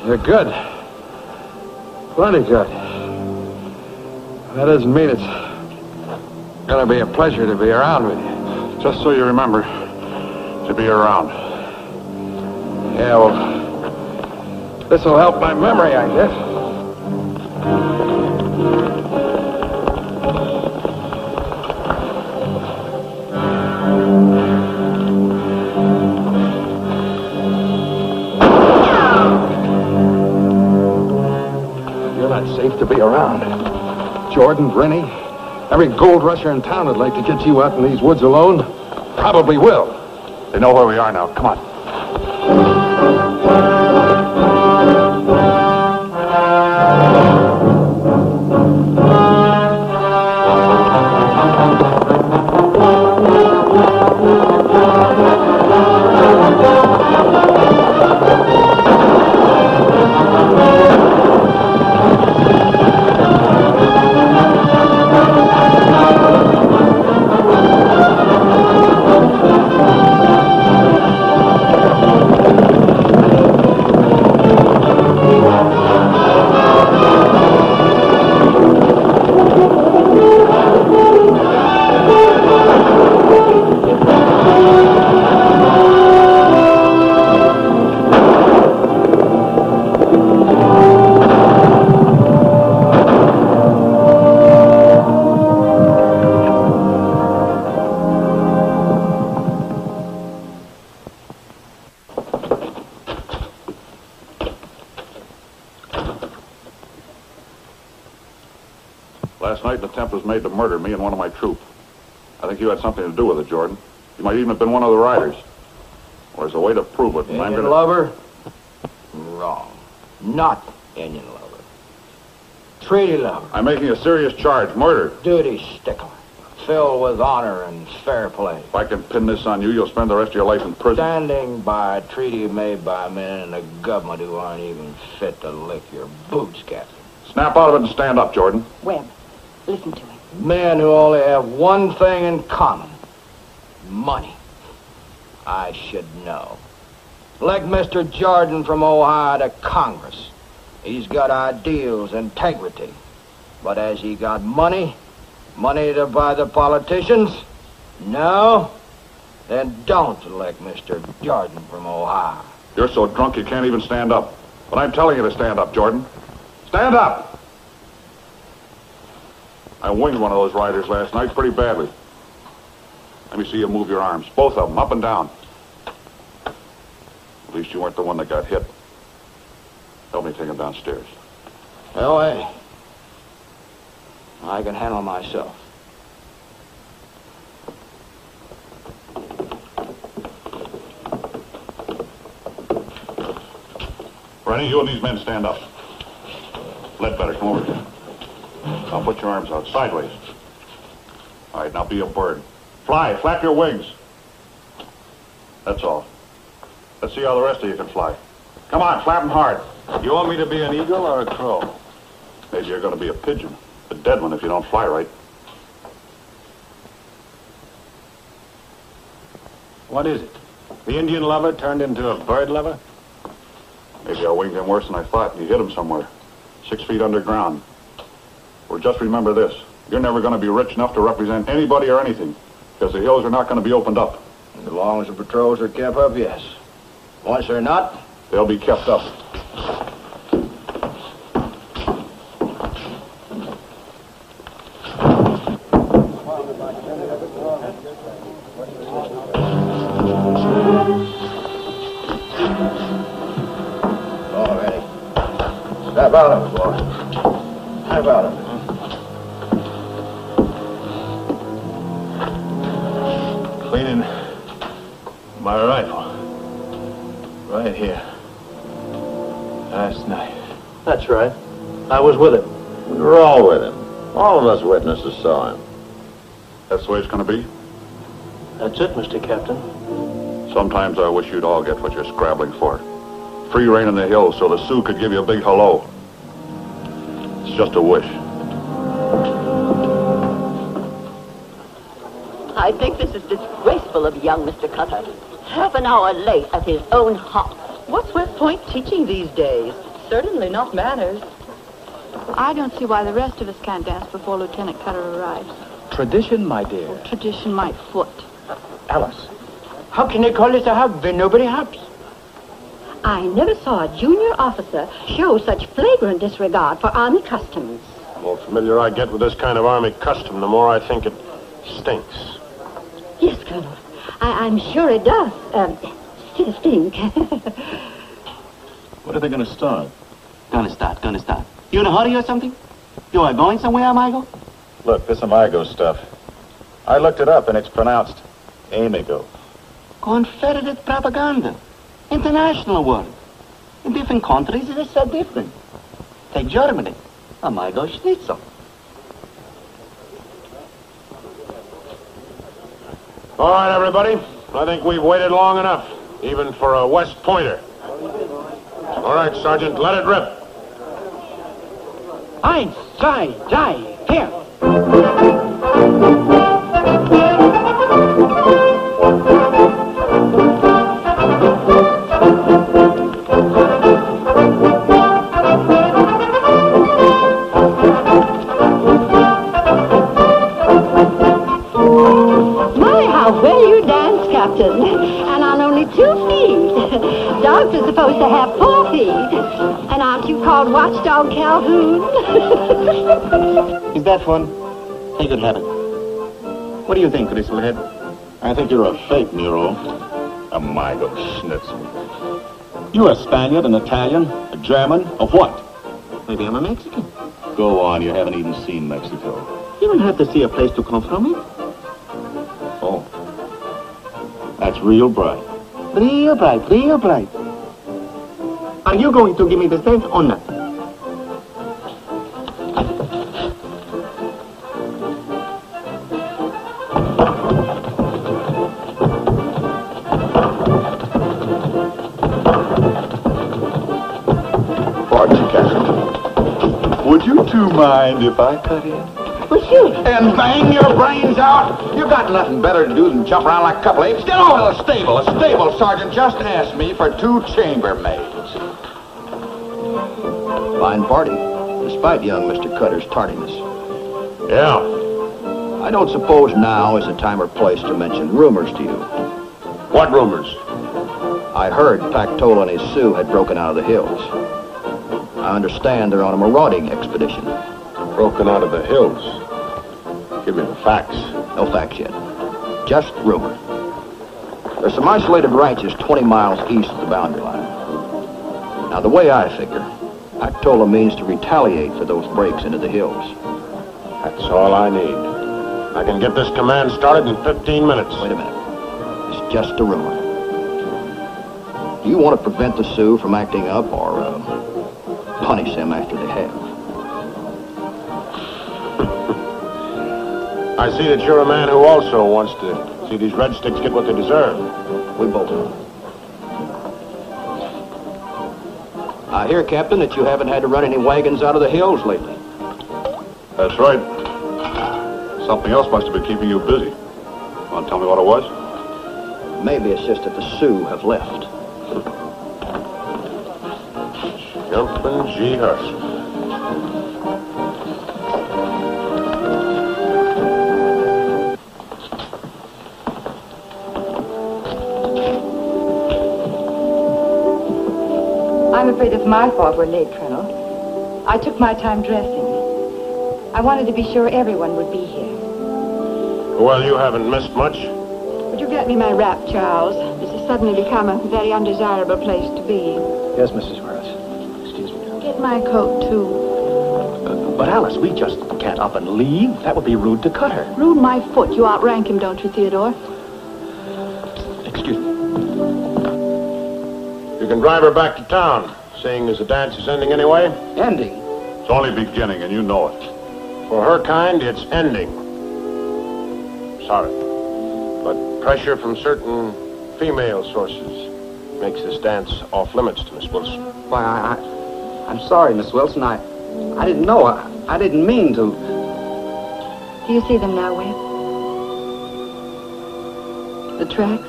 You're good. Plenty good. That doesn't mean it's gonna be a pleasure to be around with you. Just so you remember to be around. Yeah, well, this'll help my memory, I guess. Safe to be around. Jordan, Rennie, every gold rusher in town would like to get you out in these woods alone. Probably will. They know where we are now. Come on. Last night, an attempt was made to murder me and one of my troop. I think you had something to do with it, Jordan. You might even have been one of the riders. Well, there's a way to prove it, and I'm Indian gonna... lover? Wrong. Not Indian lover. Treaty lover. I'm making a serious charge, murder. Duty stickler. Filled with honor and fair play. If I can pin this on you, you'll spend the rest of your life in prison. Standing by a treaty made by men in the government who aren't even fit to lick your boots, Captain. Snap out of it and stand up, Jordan. Webb, listen to him. Men who only have one thing in common. Money. I should know. Like Mr. Jordan from Ohio to Congress. He's got ideals, integrity. But has he got money? Money to buy the politicians? No? Then don't elect Mr. Jordan from Ohio. You're so drunk you can't even stand up. But I'm telling you to stand up, Jordan. Stand up! I winged one of those riders last night pretty badly. Let me see you move your arms. Both of them, up and down. At least you weren't the one that got hit. Help me take him downstairs. Well, I can handle myself. Rennie, you and these men stand up. Ledbetter, come over here. Now put your arms out, sideways. All right, now be a bird. Fly, flap your wings. That's all. Let's see how the rest of you can fly. Come on, flap them hard. You want me to be an eagle or a crow? Maybe you're going to be a pigeon. A dead one if you don't fly right. What is it? The Indian lover turned into a bird lover? Maybe I winged him worse than I thought and you hit him somewhere. 6 feet underground. Well, just remember this. You're never going to be rich enough to represent anybody or anything, because the hills are not going to be opened up. As long as the patrols are kept up, yes. Once they're not, they'll be kept up. All ready. Step out of it, boy. Step out of it. Cleaning my rifle. Right here. Last night. That's right. I was with him. We were all with him. All of us witnesses saw him. That's the way it's going to be? That's it, Mr. Captain. Sometimes I wish you'd all get what you're scrabbling for. Free rein in the hills so the Sioux could give you a big hello. It's just a wish. I think this is disgraceful of young Mr. Cutter. Half an hour late at his own hop. What's West Point teaching these days? Certainly not manners. I don't see why the rest of us can't dance before Lieutenant Cutter arrives. Tradition, my dear. Tradition, my foot. Alice, how can they call this a hub when nobody hops? I never saw a junior officer show such flagrant disregard for Army customs. The more familiar I get with this kind of Army custom, the more I think it stinks. Yes, Colonel. I'm sure it does. Stink. What are they going to start? Gonna start. You in a hurry or something? You are going somewhere, amigo? Look, this amigo stuff. I looked it up and it's pronounced amigo. Confederate propaganda. International word. In different countries, it is so different. Take Germany. Amigo schnitzel. All right, everybody. I think we've waited long enough, even for a West Pointer. All right, Sergeant, let it rip. Eins, zwei, drei, vier. And on only 2 feet. Dogs are supposed to have 4 feet. And aren't you called Watchdog Calhoun? Is that fun? Hey, good heaven. What do you think, Bristlehead? I think you're a fake, Nero. Amigo schnitzel. You a Spaniard, an Italian, a German, a what? Maybe I'm a Mexican. Go on, you haven't even seen Mexico. You don't have to see a place to come from it. Oh. That's real bright. Real bright. Are you going to give me the cent or not? Pardon, Captain. Would you two mind if I cut in? Well, sure. And bang your brains out? You got nothing better to do than jump around like a couple apes. Get over to the stable. A stable sergeant just asked me for 2 chambermaids. Fine party, despite young Mr. Cutter's tardiness. Yeah. I don't suppose now is the time or place to mention rumors to you. What rumors? I heard Pactola and his Sioux had broken out of the hills. I understand they're on a marauding expedition. Broken out of the hills? Give me the facts. No facts yet. Just rumor. There's some isolated ranches 20 miles east of the boundary line. Now, the way I figure, Pactola means to retaliate for those breaks into the hills. That's all I need. I can get this command started in 15 minutes. Wait a minute. It's just a rumor. Do you want to prevent the Sioux from acting up or punish them after they have? I see that you're a man who also wants to see these red sticks get what they deserve. We both. I hear, Captain, that you haven't had to run any wagons out of the hills lately. That's right. Something else must have been keeping you busy. Want to tell me what it was? Maybe it's just that the Sioux have left. Jumpin' G. Hurst. I'm afraid it's my fault we're late, Colonel. I took my time dressing. I wanted to be sure everyone would be here. Well, you haven't missed much. Would you get me my wrap, Charles? This has suddenly become a very undesirable place to be. Yes, Mrs. Forrest. Excuse me. Get my coat, too. But Alice, we just can't up and leave. That would be rude to Cutter. Rude my foot. You outrank him, don't you, Theodore? Excuse me. You can drive her back to town, seeing as the dance is ending anyway. Ending? It's only beginning, and you know it. For her kind, it's ending. Sorry. But pressure from certain female sources makes this dance off limits to Miss Wilson. Why, I'm sorry, Miss Wilson. I didn't know. I didn't mean to. Do you see them now, Webb? The tracks?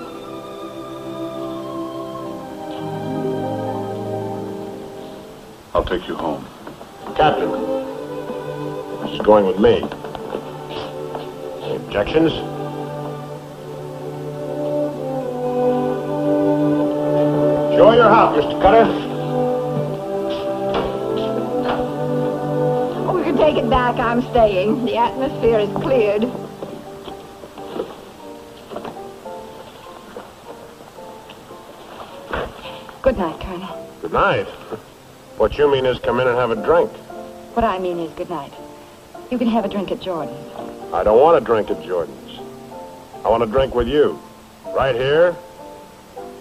I'll take you home. Captain, she's going with me. Any objections? Enjoy your hop, Mr. Cutter. Oh, we can take it back. I'm staying. The atmosphere is cleared. Good night, Colonel. Good night. What you mean is come in and have a drink. What I mean is good night. You can have a drink at Jordan's. I don't want a drink at Jordan's. I want a drink with you. Right here,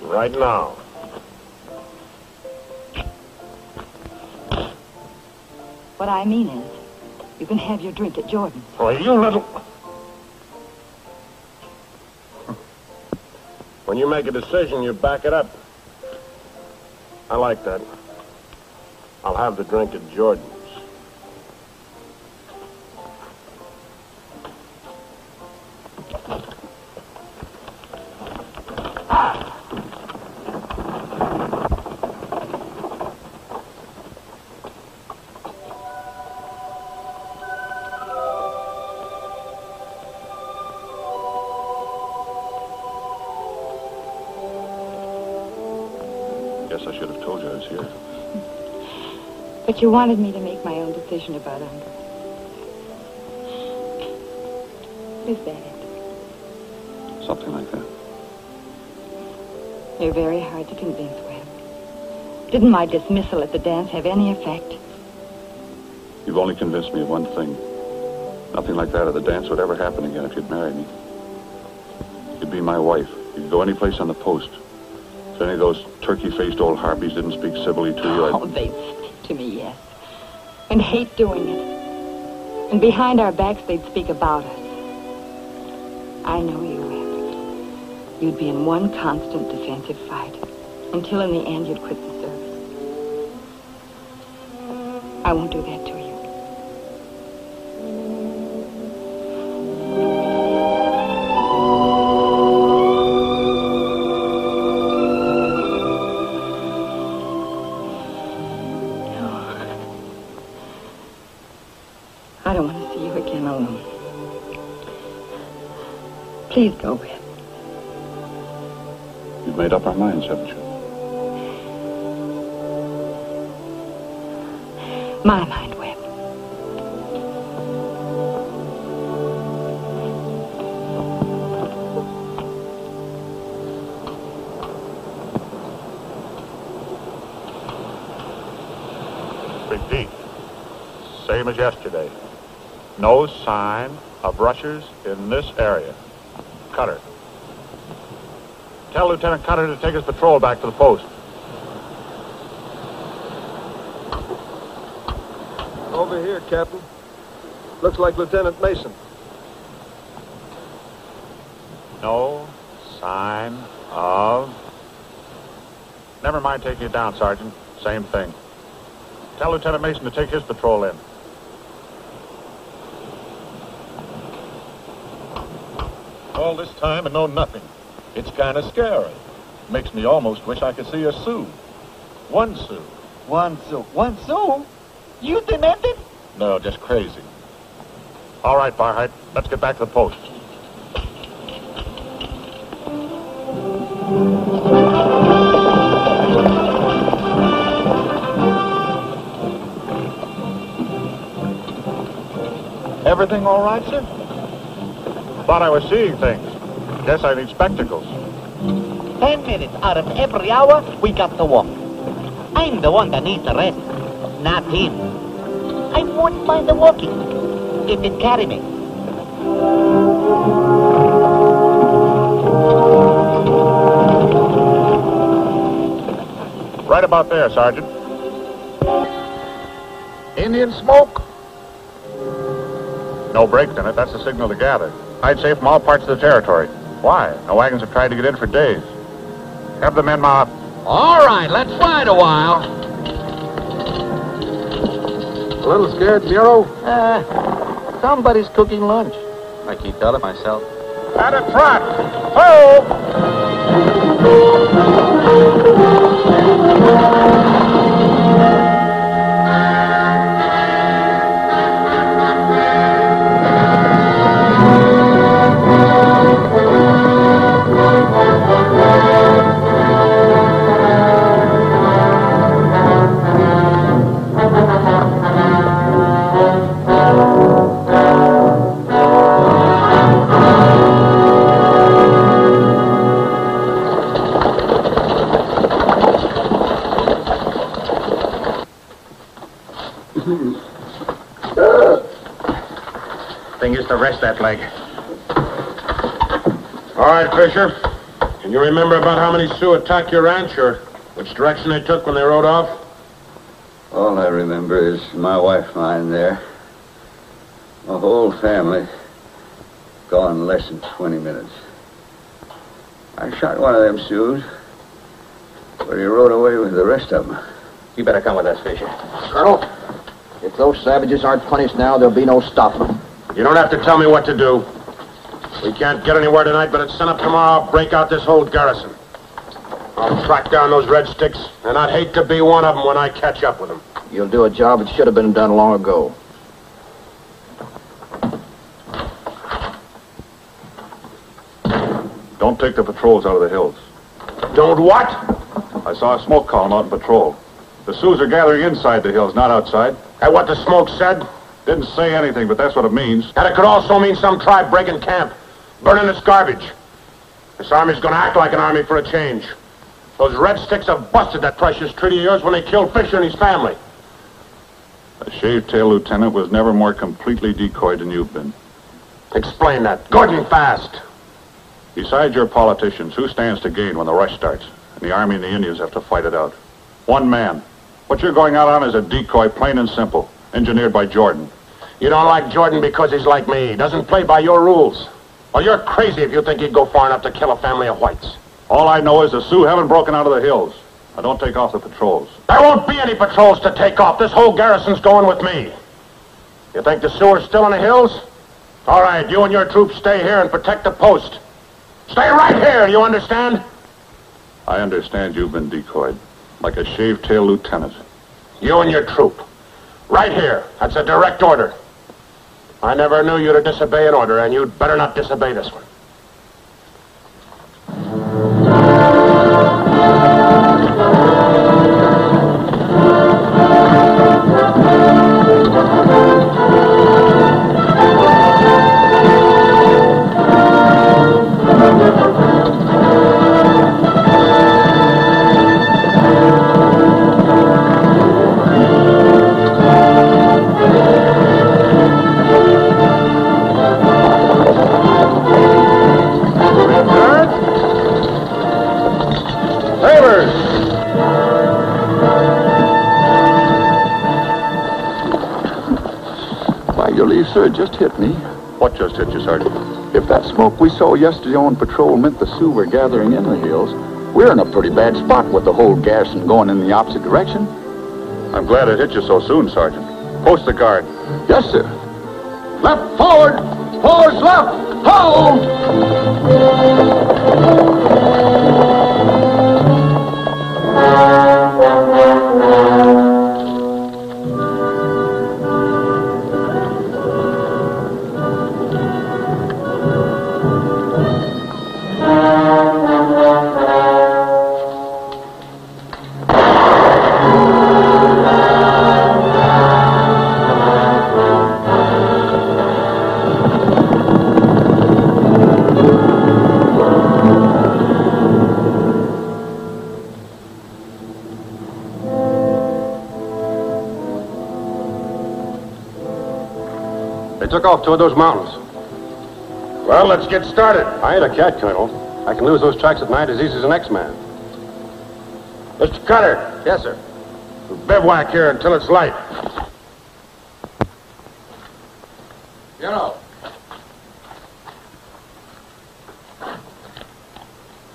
right now. What I mean is, you can have your drink at Jordan's. Oh, you little... When you make a decision, you back it up. I like that. I'll have the drink at Jordan's. Guess I should have told you I was here. But you wanted me to make my own decision about Uncle. Is that it? Something like that. You're very hard to convince, Webb. Didn't my dismissal at the dance have any effect? You've only convinced me of one thing. Nothing like that at the dance would ever happen again if you'd marry me. You'd be my wife. You'd go any place on the post. If any of those turkey-faced old harpies didn't speak civilly to you, Oh, they'd speak to me, yes. And hate doing it. And behind our backs, they'd speak about us. I know you, Webb. You'd be in one constant defensive fight. Until in the end, you'd quit the service. I won't do that to you. I don't want to see you again alone. Please go, Webb. You've made up our minds, haven't you? My mind, Webb. Repeat. Same as yesterday. No sign of rushers in this area. Cutter. Tell Lieutenant Cutter to take his patrol back to the post. Over here, Captain. Looks like Lieutenant Mason. No sign of... Never mind taking it down, Sergeant. Same thing. Tell Lieutenant Mason to take his patrol in. All this time and know nothing. It's kind of scary. Makes me almost wish I could see a Sioux. One Sioux. One Sioux? You demented? No, just crazy. All right, Barheit. Let's get back to the post. Everything all right, sir? Thought I was seeing things. Guess I need spectacles. 10 minutes out of every hour, we got to walk. I'm the one that needs the rest, not him. I wouldn't mind the walking, if it carry me. Right about there, Sergeant. Indian smoke? No breaks in it. That's the signal to gather. I'd say from all parts of the territory. Why? No wagons have tried to get in for days. Have the men mount up. All right, let's ride a while. A little scared, Bureau? Somebody's cooking lunch. I keep telling myself. At a trot! Ho! Thing is to rest that leg. All right, Fisher. Can you remember about how many Sioux attacked your ranch, or which direction they took when they rode off? All I remember is my wife lying there. My whole family gone less than 20 minutes. I shot one of them Sioux, but he rode away with the rest of them. You better come with us, Fisher. Colonel, if those savages aren't punished now, there'll be no stopping them. You don't have to tell me what to do. We can't get anywhere tonight, but at sunup tomorrow, I'll break out this whole garrison. I'll track down those red sticks, and I'd hate to be one of them when I catch up with them. You'll do a job that should have been done long ago. Don't take the patrols out of the hills. Don't what? I saw a smoke column out in patrol. The Sioux are gathering inside the hills, not outside. That what the smoke said? Didn't say anything, but that's what it means. And it could also mean some tribe breaking camp, burning its garbage. This army's gonna act like an army for a change. Those red sticks have busted that precious treaty of yours when they killed Fisher and his family. A shaved-tail lieutenant was never more completely decoyed than you've been. Explain that. Good and fast. Besides your politicians, who stands to gain when the rush starts? And the Army and the Indians have to fight it out. One man. What you're going out on is a decoy, plain and simple. Engineered by Jordan. You don't like Jordan because he's like me. He doesn't play by your rules. Well, you're crazy if you think he'd go far enough to kill a family of whites. All I know is the Sioux haven't broken out of the hills. I don't take off the patrols. There won't be any patrols to take off. This whole garrison's going with me. You think the Sioux are still in the hills? All right, you and your troops stay here and protect the post. Stay right here, you understand? I understand you've been decoyed. Like a shaved-tail lieutenant. You and your troop. Right here. That's a direct order. I never knew you to disobey an order, and you'd better not disobey this one. sir, it just hit me. What just hit you, Sergeant? If that smoke we saw yesterday on patrol meant the Sioux were gathering in the hills, we're in a pretty bad spot with the whole garrison going in the opposite direction. I'm glad it hit you so soon, Sergeant. Post the guard. Yes, sir. Left forward! Forward left! Hold! They took off toward those mountains. Well, let's get started. I ain't a cat, Colonel. I can lose those tracks at night as easy as an X-Man. Mr. Cutter. Yes, sir. We'll bivouac here until it's light. You know.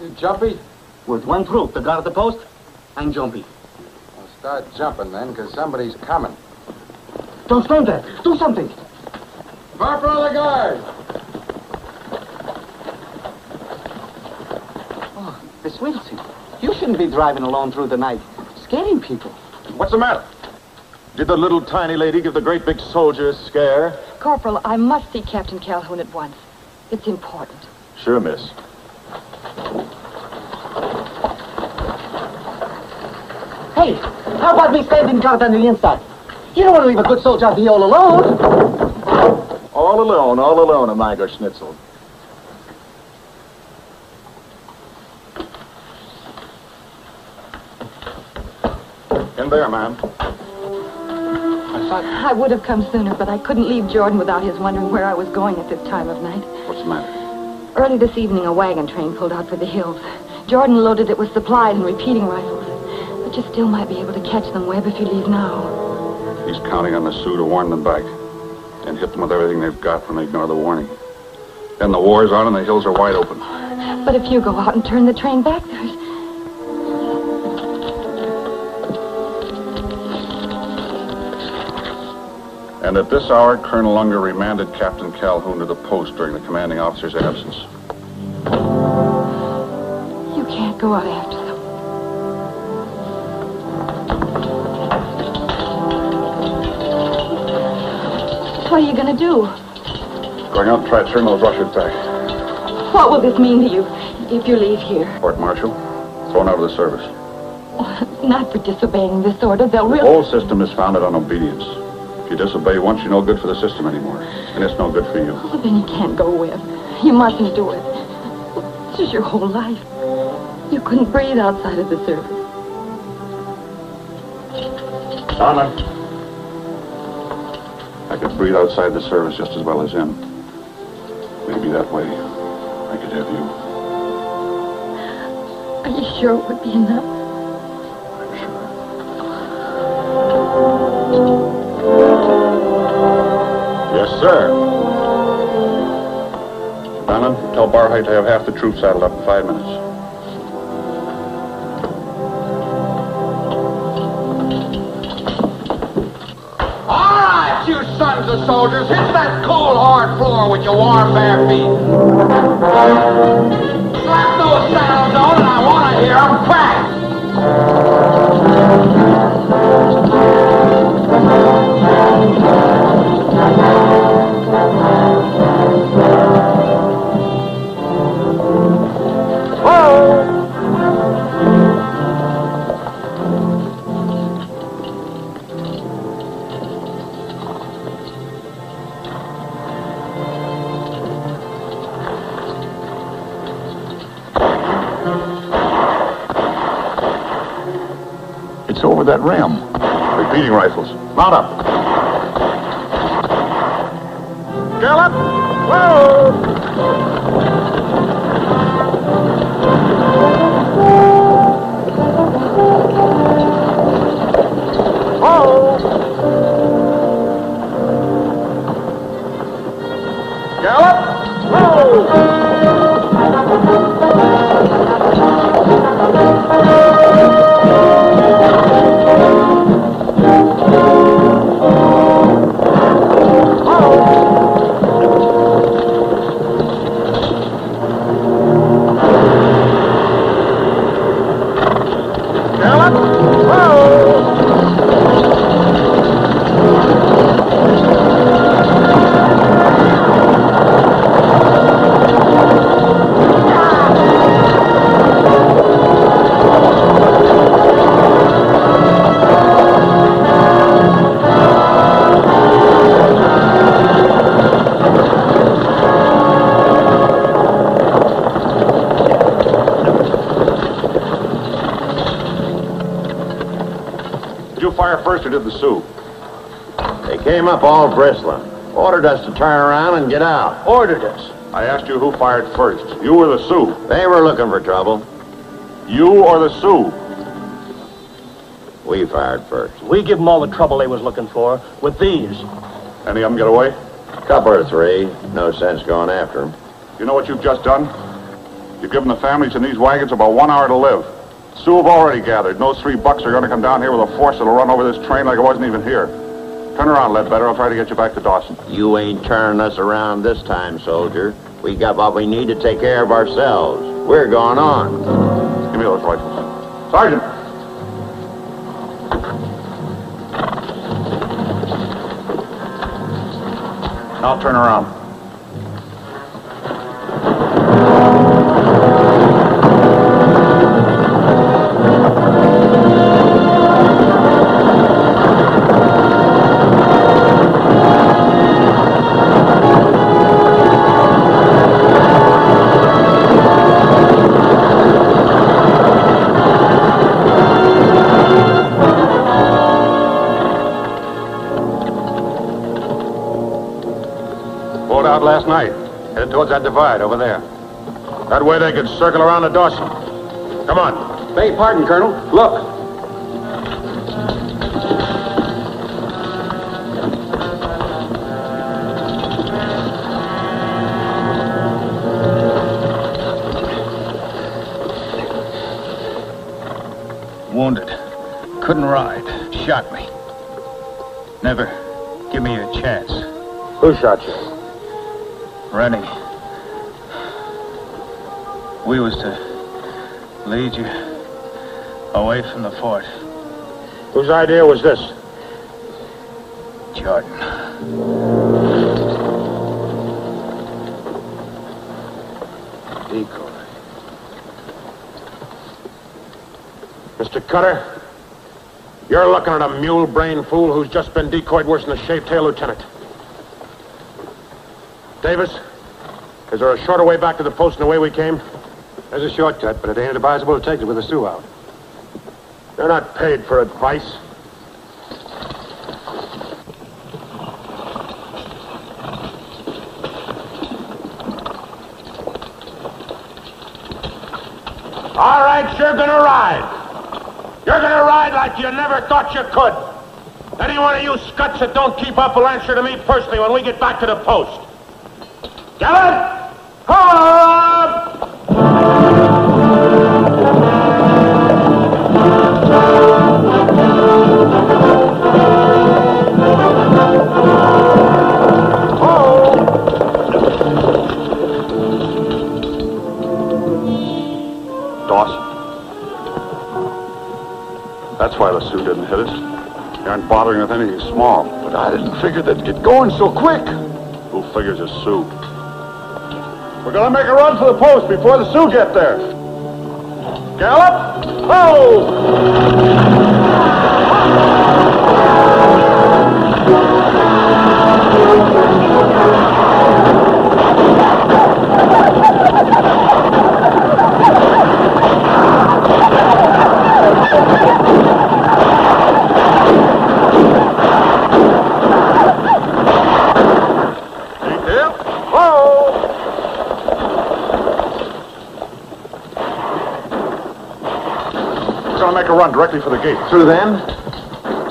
You jumpy? With one troop, the guard at the post, I'm jumpy. Well, start jumping then, because somebody's coming. Don't stand there. Do something. Corporal of the guard. Oh, Miss Wilson, you shouldn't be driving alone through the night, scaring people. What's the matter? Did the little tiny lady give the great big soldier a scare? Corporal, I must see Captain Calhoun at once. It's important. Sure, miss. Hey, how about me standing guard on the inside? You don't want to leave a good soldier out here all alone. All alone, Amigo Schnitzel. In there, ma'am. I would have come sooner, but I couldn't leave Jordan without his wondering where I was going at this time of night. What's the matter? Early this evening, a wagon train pulled out for the hills. Jordan loaded it with supplies and repeating rifles. But you still might be able to catch them, Webb, if you leave now. He's counting on the Sioux to warn them back and hit them with everything they've got when they ignore the warning. Then the war's on and the hills are wide open. But if you go out and turn the train back, there's... And at this hour, Colonel Unger remanded Captain Calhoun to the post during the commanding officer's absence. You can't go out after them. What are you going to do? Going out and try to turn those rushers back. What will this mean to you if you leave here? Court-martial, thrown out of the service. Not for disobeying this order. They'll The really... whole system is founded on obedience. If you disobey once, you're no good for the system anymore. And it's no good for you. Oh, then you can't go with. You mustn't do it. This is your whole life. You couldn't breathe outside of the service. Donna. I could breathe outside the service just as well as in. Maybe that way I could have you. Are you sure it would be enough? Yes, sir. Donna, tell Barhite to have half the troops saddled up in 5 minutes. You sons of soldiers, hit that cold, hard floor with your warm, bare feet. Slap those saddles on, and I want to hear them crack. It's over that rim. Repeating rifles. Mount up. Gallop! Whoa! fire first, or did the Sioux? They came up all bristling. Ordered us to turn around and get out. Ordered us? I asked you who fired first, you or the Sioux? They were looking for trouble. You or the Sioux? We fired first. We give them all the trouble they was looking for with these. Any of them get away? Couple or three. No sense going after them. You know what you've just done? You've given the families in these wagons about 1 hour to live. Sioux have already gathered. And those 3 bucks are going to come down here with a force that'll run over this train like it wasn't even here. Turn around, Ledbetter. I'll try to get you back to Dawson. You ain't turning us around this time, soldier. We got what we need to take care of ourselves. We're going on. Give me those rifles. Sergeant! I'll turn around. Last night, headed towards that divide over there. That way they could circle around to Dawson. Come on. Beg pardon, Colonel. Look. Wounded. Couldn't ride. Shot me. Never give me a chance. Who shot you? Rennie, we was to lead you away from the fort. Whose idea was this? Jordan. Decoy. Mr. Cutter, you're looking at a mule-brained fool who's just been decoyed worse than a shaved-tail lieutenant. Davis, is there a shorter way back to the post than the way we came? There's a shortcut, but it ain't advisable to take it with the Sioux out. They're not paid for advice. All right, you're gonna ride. You're gonna ride like you never thought you could. Any one of you scuts that don't keep up will answer to me personally when we get back to the post. Gallant! Home! Dawson. That's why the Sioux didn't hit us. They aren't bothering with anything small. But I didn't figure they'd get going so quick. Who figures a Sioux? We're gonna make a run for the post before the Sioux get there. Gallop! Ho! Make a run directly for the gate. Through them?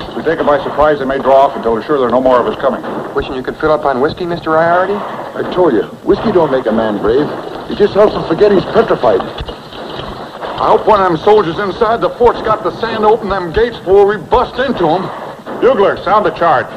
If we take them by surprise, they may draw off until we're sure there are no more of us coming. Wishing you could fill up on whiskey, Mr. Riority? I told you, whiskey don't make a man brave. It just helps him forget he's petrified. I hope one of them soldiers inside the fort's got the sand to open them gates before we bust into them. Bugler, sound the charge.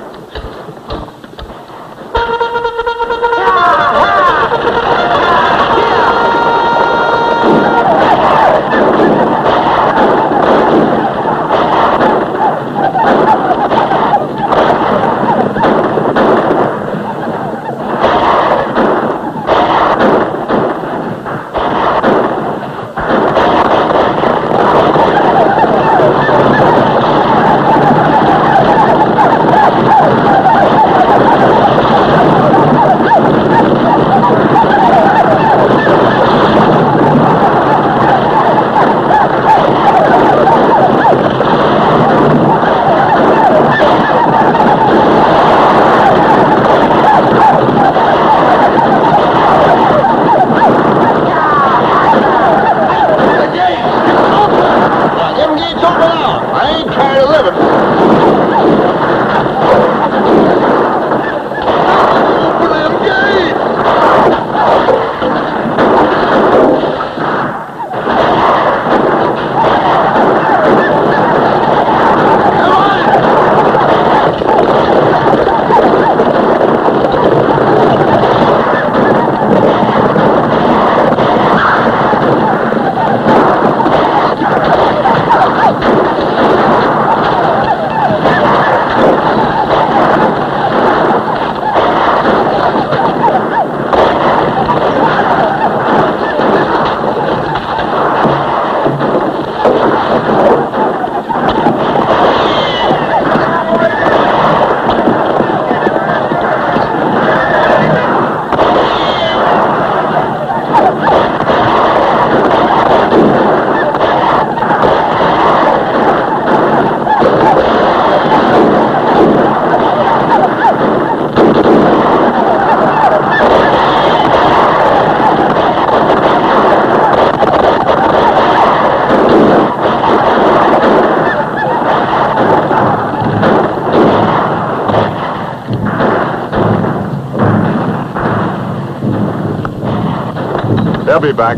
They'll be back.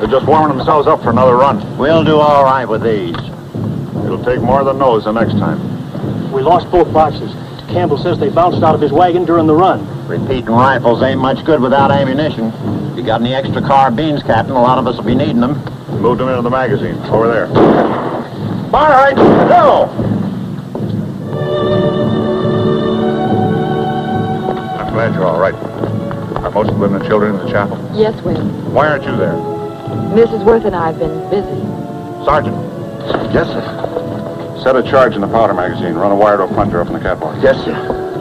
They're just warming themselves up for another run. We'll do all right with these. It'll take more than those the next time. We lost both boxes. Campbell says they bounced out of his wagon during the run. Repeating rifles ain't much good without ammunition. You got any extra carbines, Captain? A lot of us will be needing them. Moved them into the magazine. Over there. All right, go! I'm glad you're all right. Are most of the women and children in the chapel? Yes, Will. Why aren't you there? Mrs. Worth and I have been busy. Sergeant. Yes, sir. Set a charge in the powder magazine. Run a wire to a puncher up in the catwalk. Yes, sir.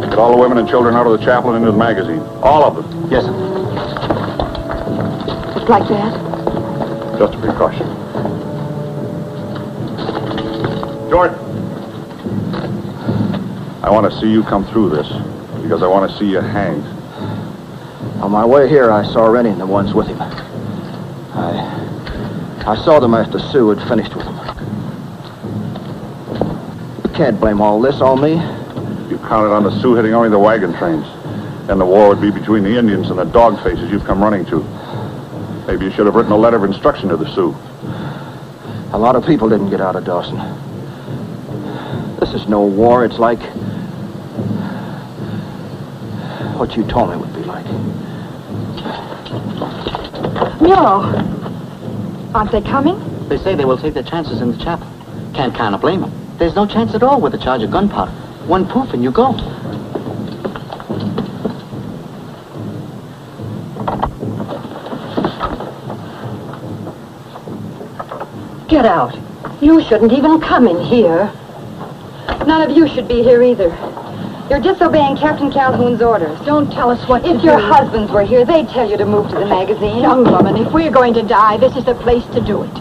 Get all the women and children out of the chapel and into the magazine. All of them. Yes, sir. Just like that? Just a precaution. Jordan. I want to see you come through this, because I want to see you hanged. On my way here, I saw Rennie and the ones with him. I saw them after Sue had finished with him. You can't blame all this on me. You counted on the Sioux hitting only the wagon trains. Then the war would be between the Indians and the dog faces you've come running to. Maybe you should have written a letter of instruction to the Sioux. A lot of people didn't get out of Dawson. This is no war. It's like what you told me would be like. Muro, aren't they coming? They say they will take their chances in the chapel. Can't kind of blame them. There's no chance at all with a charge of gunpowder. One poof and you go. Get out. You shouldn't even come in here. None of you should be here either. You're disobeying Captain Calhoun's orders. Don't tell us what to do. If your husbands were here, they'd tell you to move to the magazine. Young woman, if we're going to die, this is the place to do it.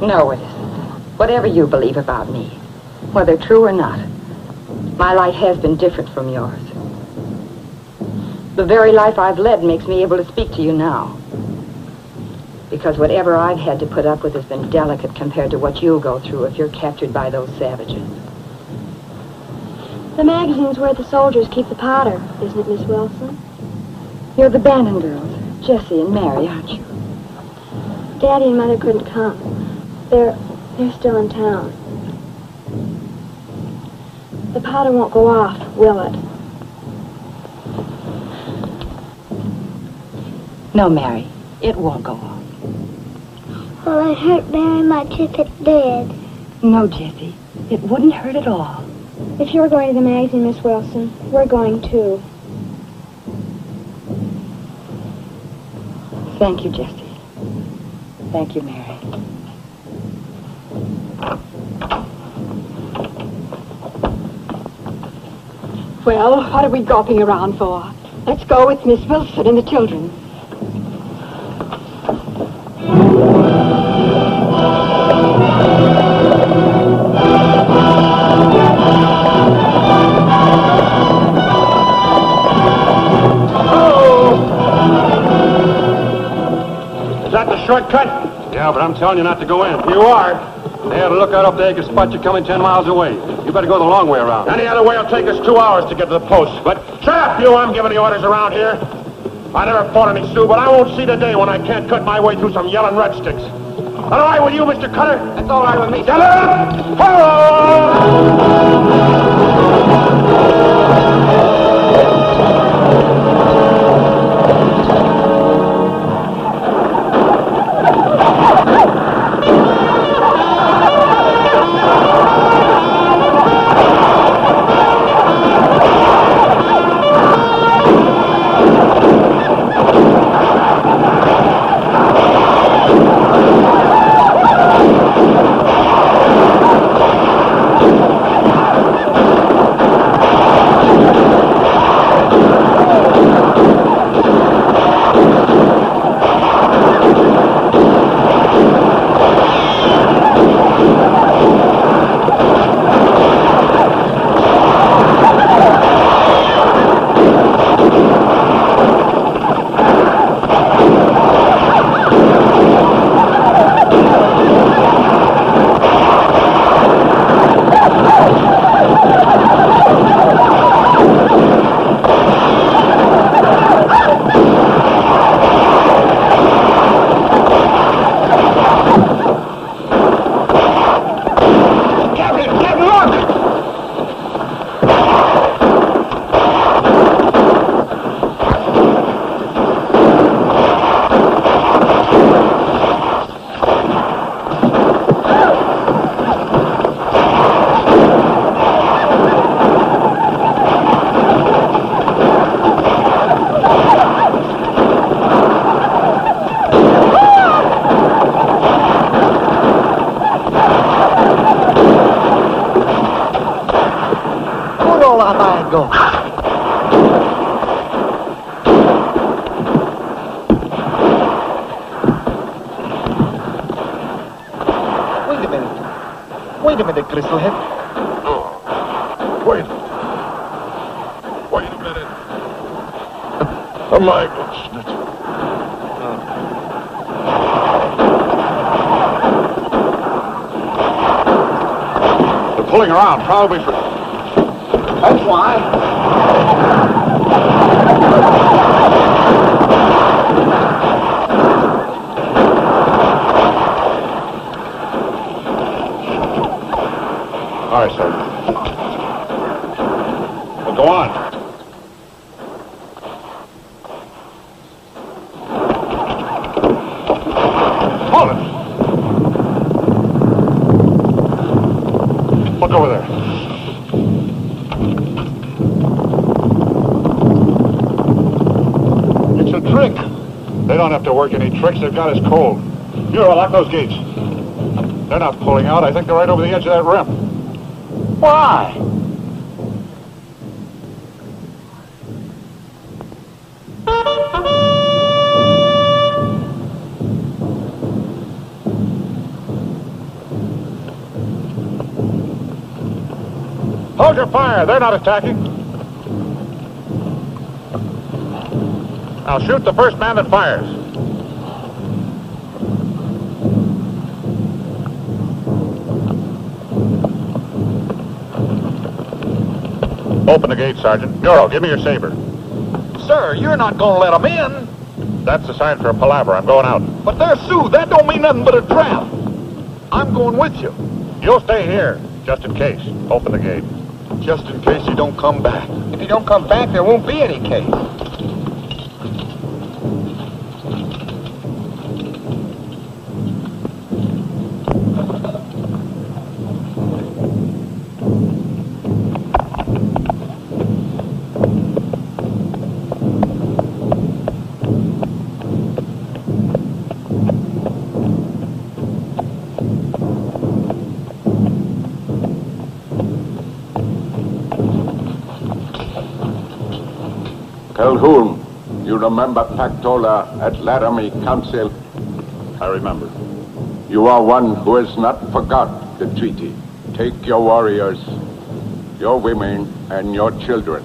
No, it isn't. Whatever you believe about me, whether true or not, my life has been different from yours. The very life I've led makes me able to speak to you now. Because whatever I've had to put up with has been delicate compared to what you'll go through if you're captured by those savages. The magazine's where the soldiers keep the powder, isn't it, Miss Wilson? You're the Bannon girls, Jessie and Mary, aren't you? Daddy and Mother couldn't come. They're still in town. The powder won't go off, will it? No, Mary, it won't go off. Will it hurt very much if it did? No, Jessie, it wouldn't hurt at all. If you're going to the magazine, Miss Wilson, we're going too. Thank you, Jessie. Thank you, Mary. Well, what are we gawping around for? Let's go with Miss Wilson and the children. Is that the shortcut? Yeah, but I'm telling you not to go in. You are. They had to look out up there, they can spot you coming 10 miles away. You better go the long way around. Any other way will take us 2 hours to get to the post. But shut up, you. I'm giving the orders around here. I never fought any Sioux, but I won't see the day when I can't cut my way through some yelling red sticks. All right with you, Mr. Cutter? That's all right with me. Get up! Wait a minute, Gristlehead. Wait. Wait a minute. A magnet. They're pulling around, probably for... That's why. All right, Sergeant. Well, go on. Hold it. Look over there. It's a trick. They don't have to work any tricks. They've got us cold. Bureau, lock those gates. They're not pulling out. I think they're right over the edge of that rim. Why? Hold your fire. They're not attacking. Now shoot the first man that fires. Open the gate, Sergeant. Bureau, give me your saber. Sir, you're not going to let them in. That's the sign for a palaver. I'm going out. But they're Sioux. That don't mean nothing but a trap. I'm going with you. You'll stay here, just in case. Open the gate. Just in case he don't come back. If you don't come back, there won't be any case. Calhoun, you remember Pactola at Laramie Council? I remember. You are one who has not forgot the treaty. Take your warriors, your women, and your children,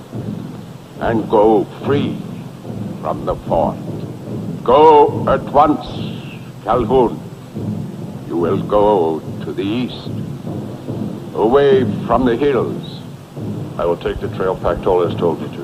and go free from the fort. Go at once, Calhoun. You will go to the east, away from the hills. I will take the trail Pactola has told me to.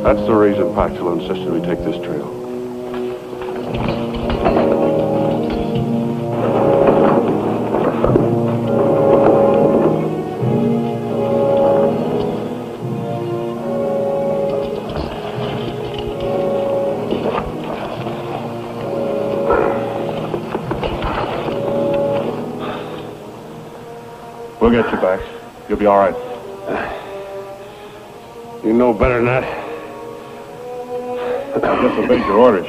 That's the reason Pactola insisted we take this trail. We'll get you back. You'll be all right. You know better than that. I disobeyed your orders.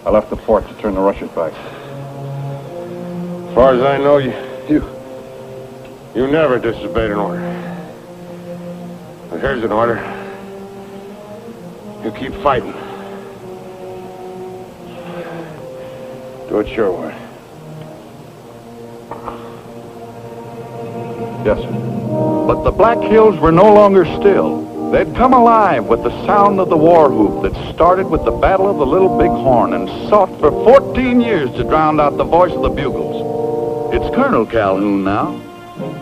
I left the fort to turn the Russians back. As far as I know, you never disobeyed an order. But here's an order. You keep fighting. Do it your way. Yes, sir. But the Black Hills were no longer still. They'd come alive with the sound of the war whoop that started with the Battle of the Little Big Horn and sought for 14 years to drown out the voice of the bugles. It's Colonel Calhoun now.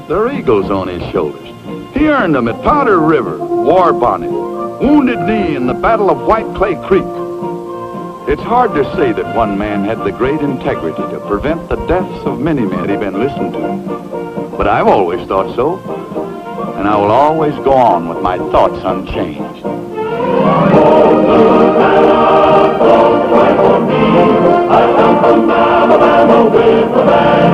There are eagles on his shoulders. He earned them at Powder River, War Bonnet, Wounded Knee in the Battle of White Clay Creek. It's hard to say that one man had the great integrity to prevent the deaths of many men he'd been listened to. But I've always thought so, and I will always go on with my thoughts unchanged. I come from Alabama with the band.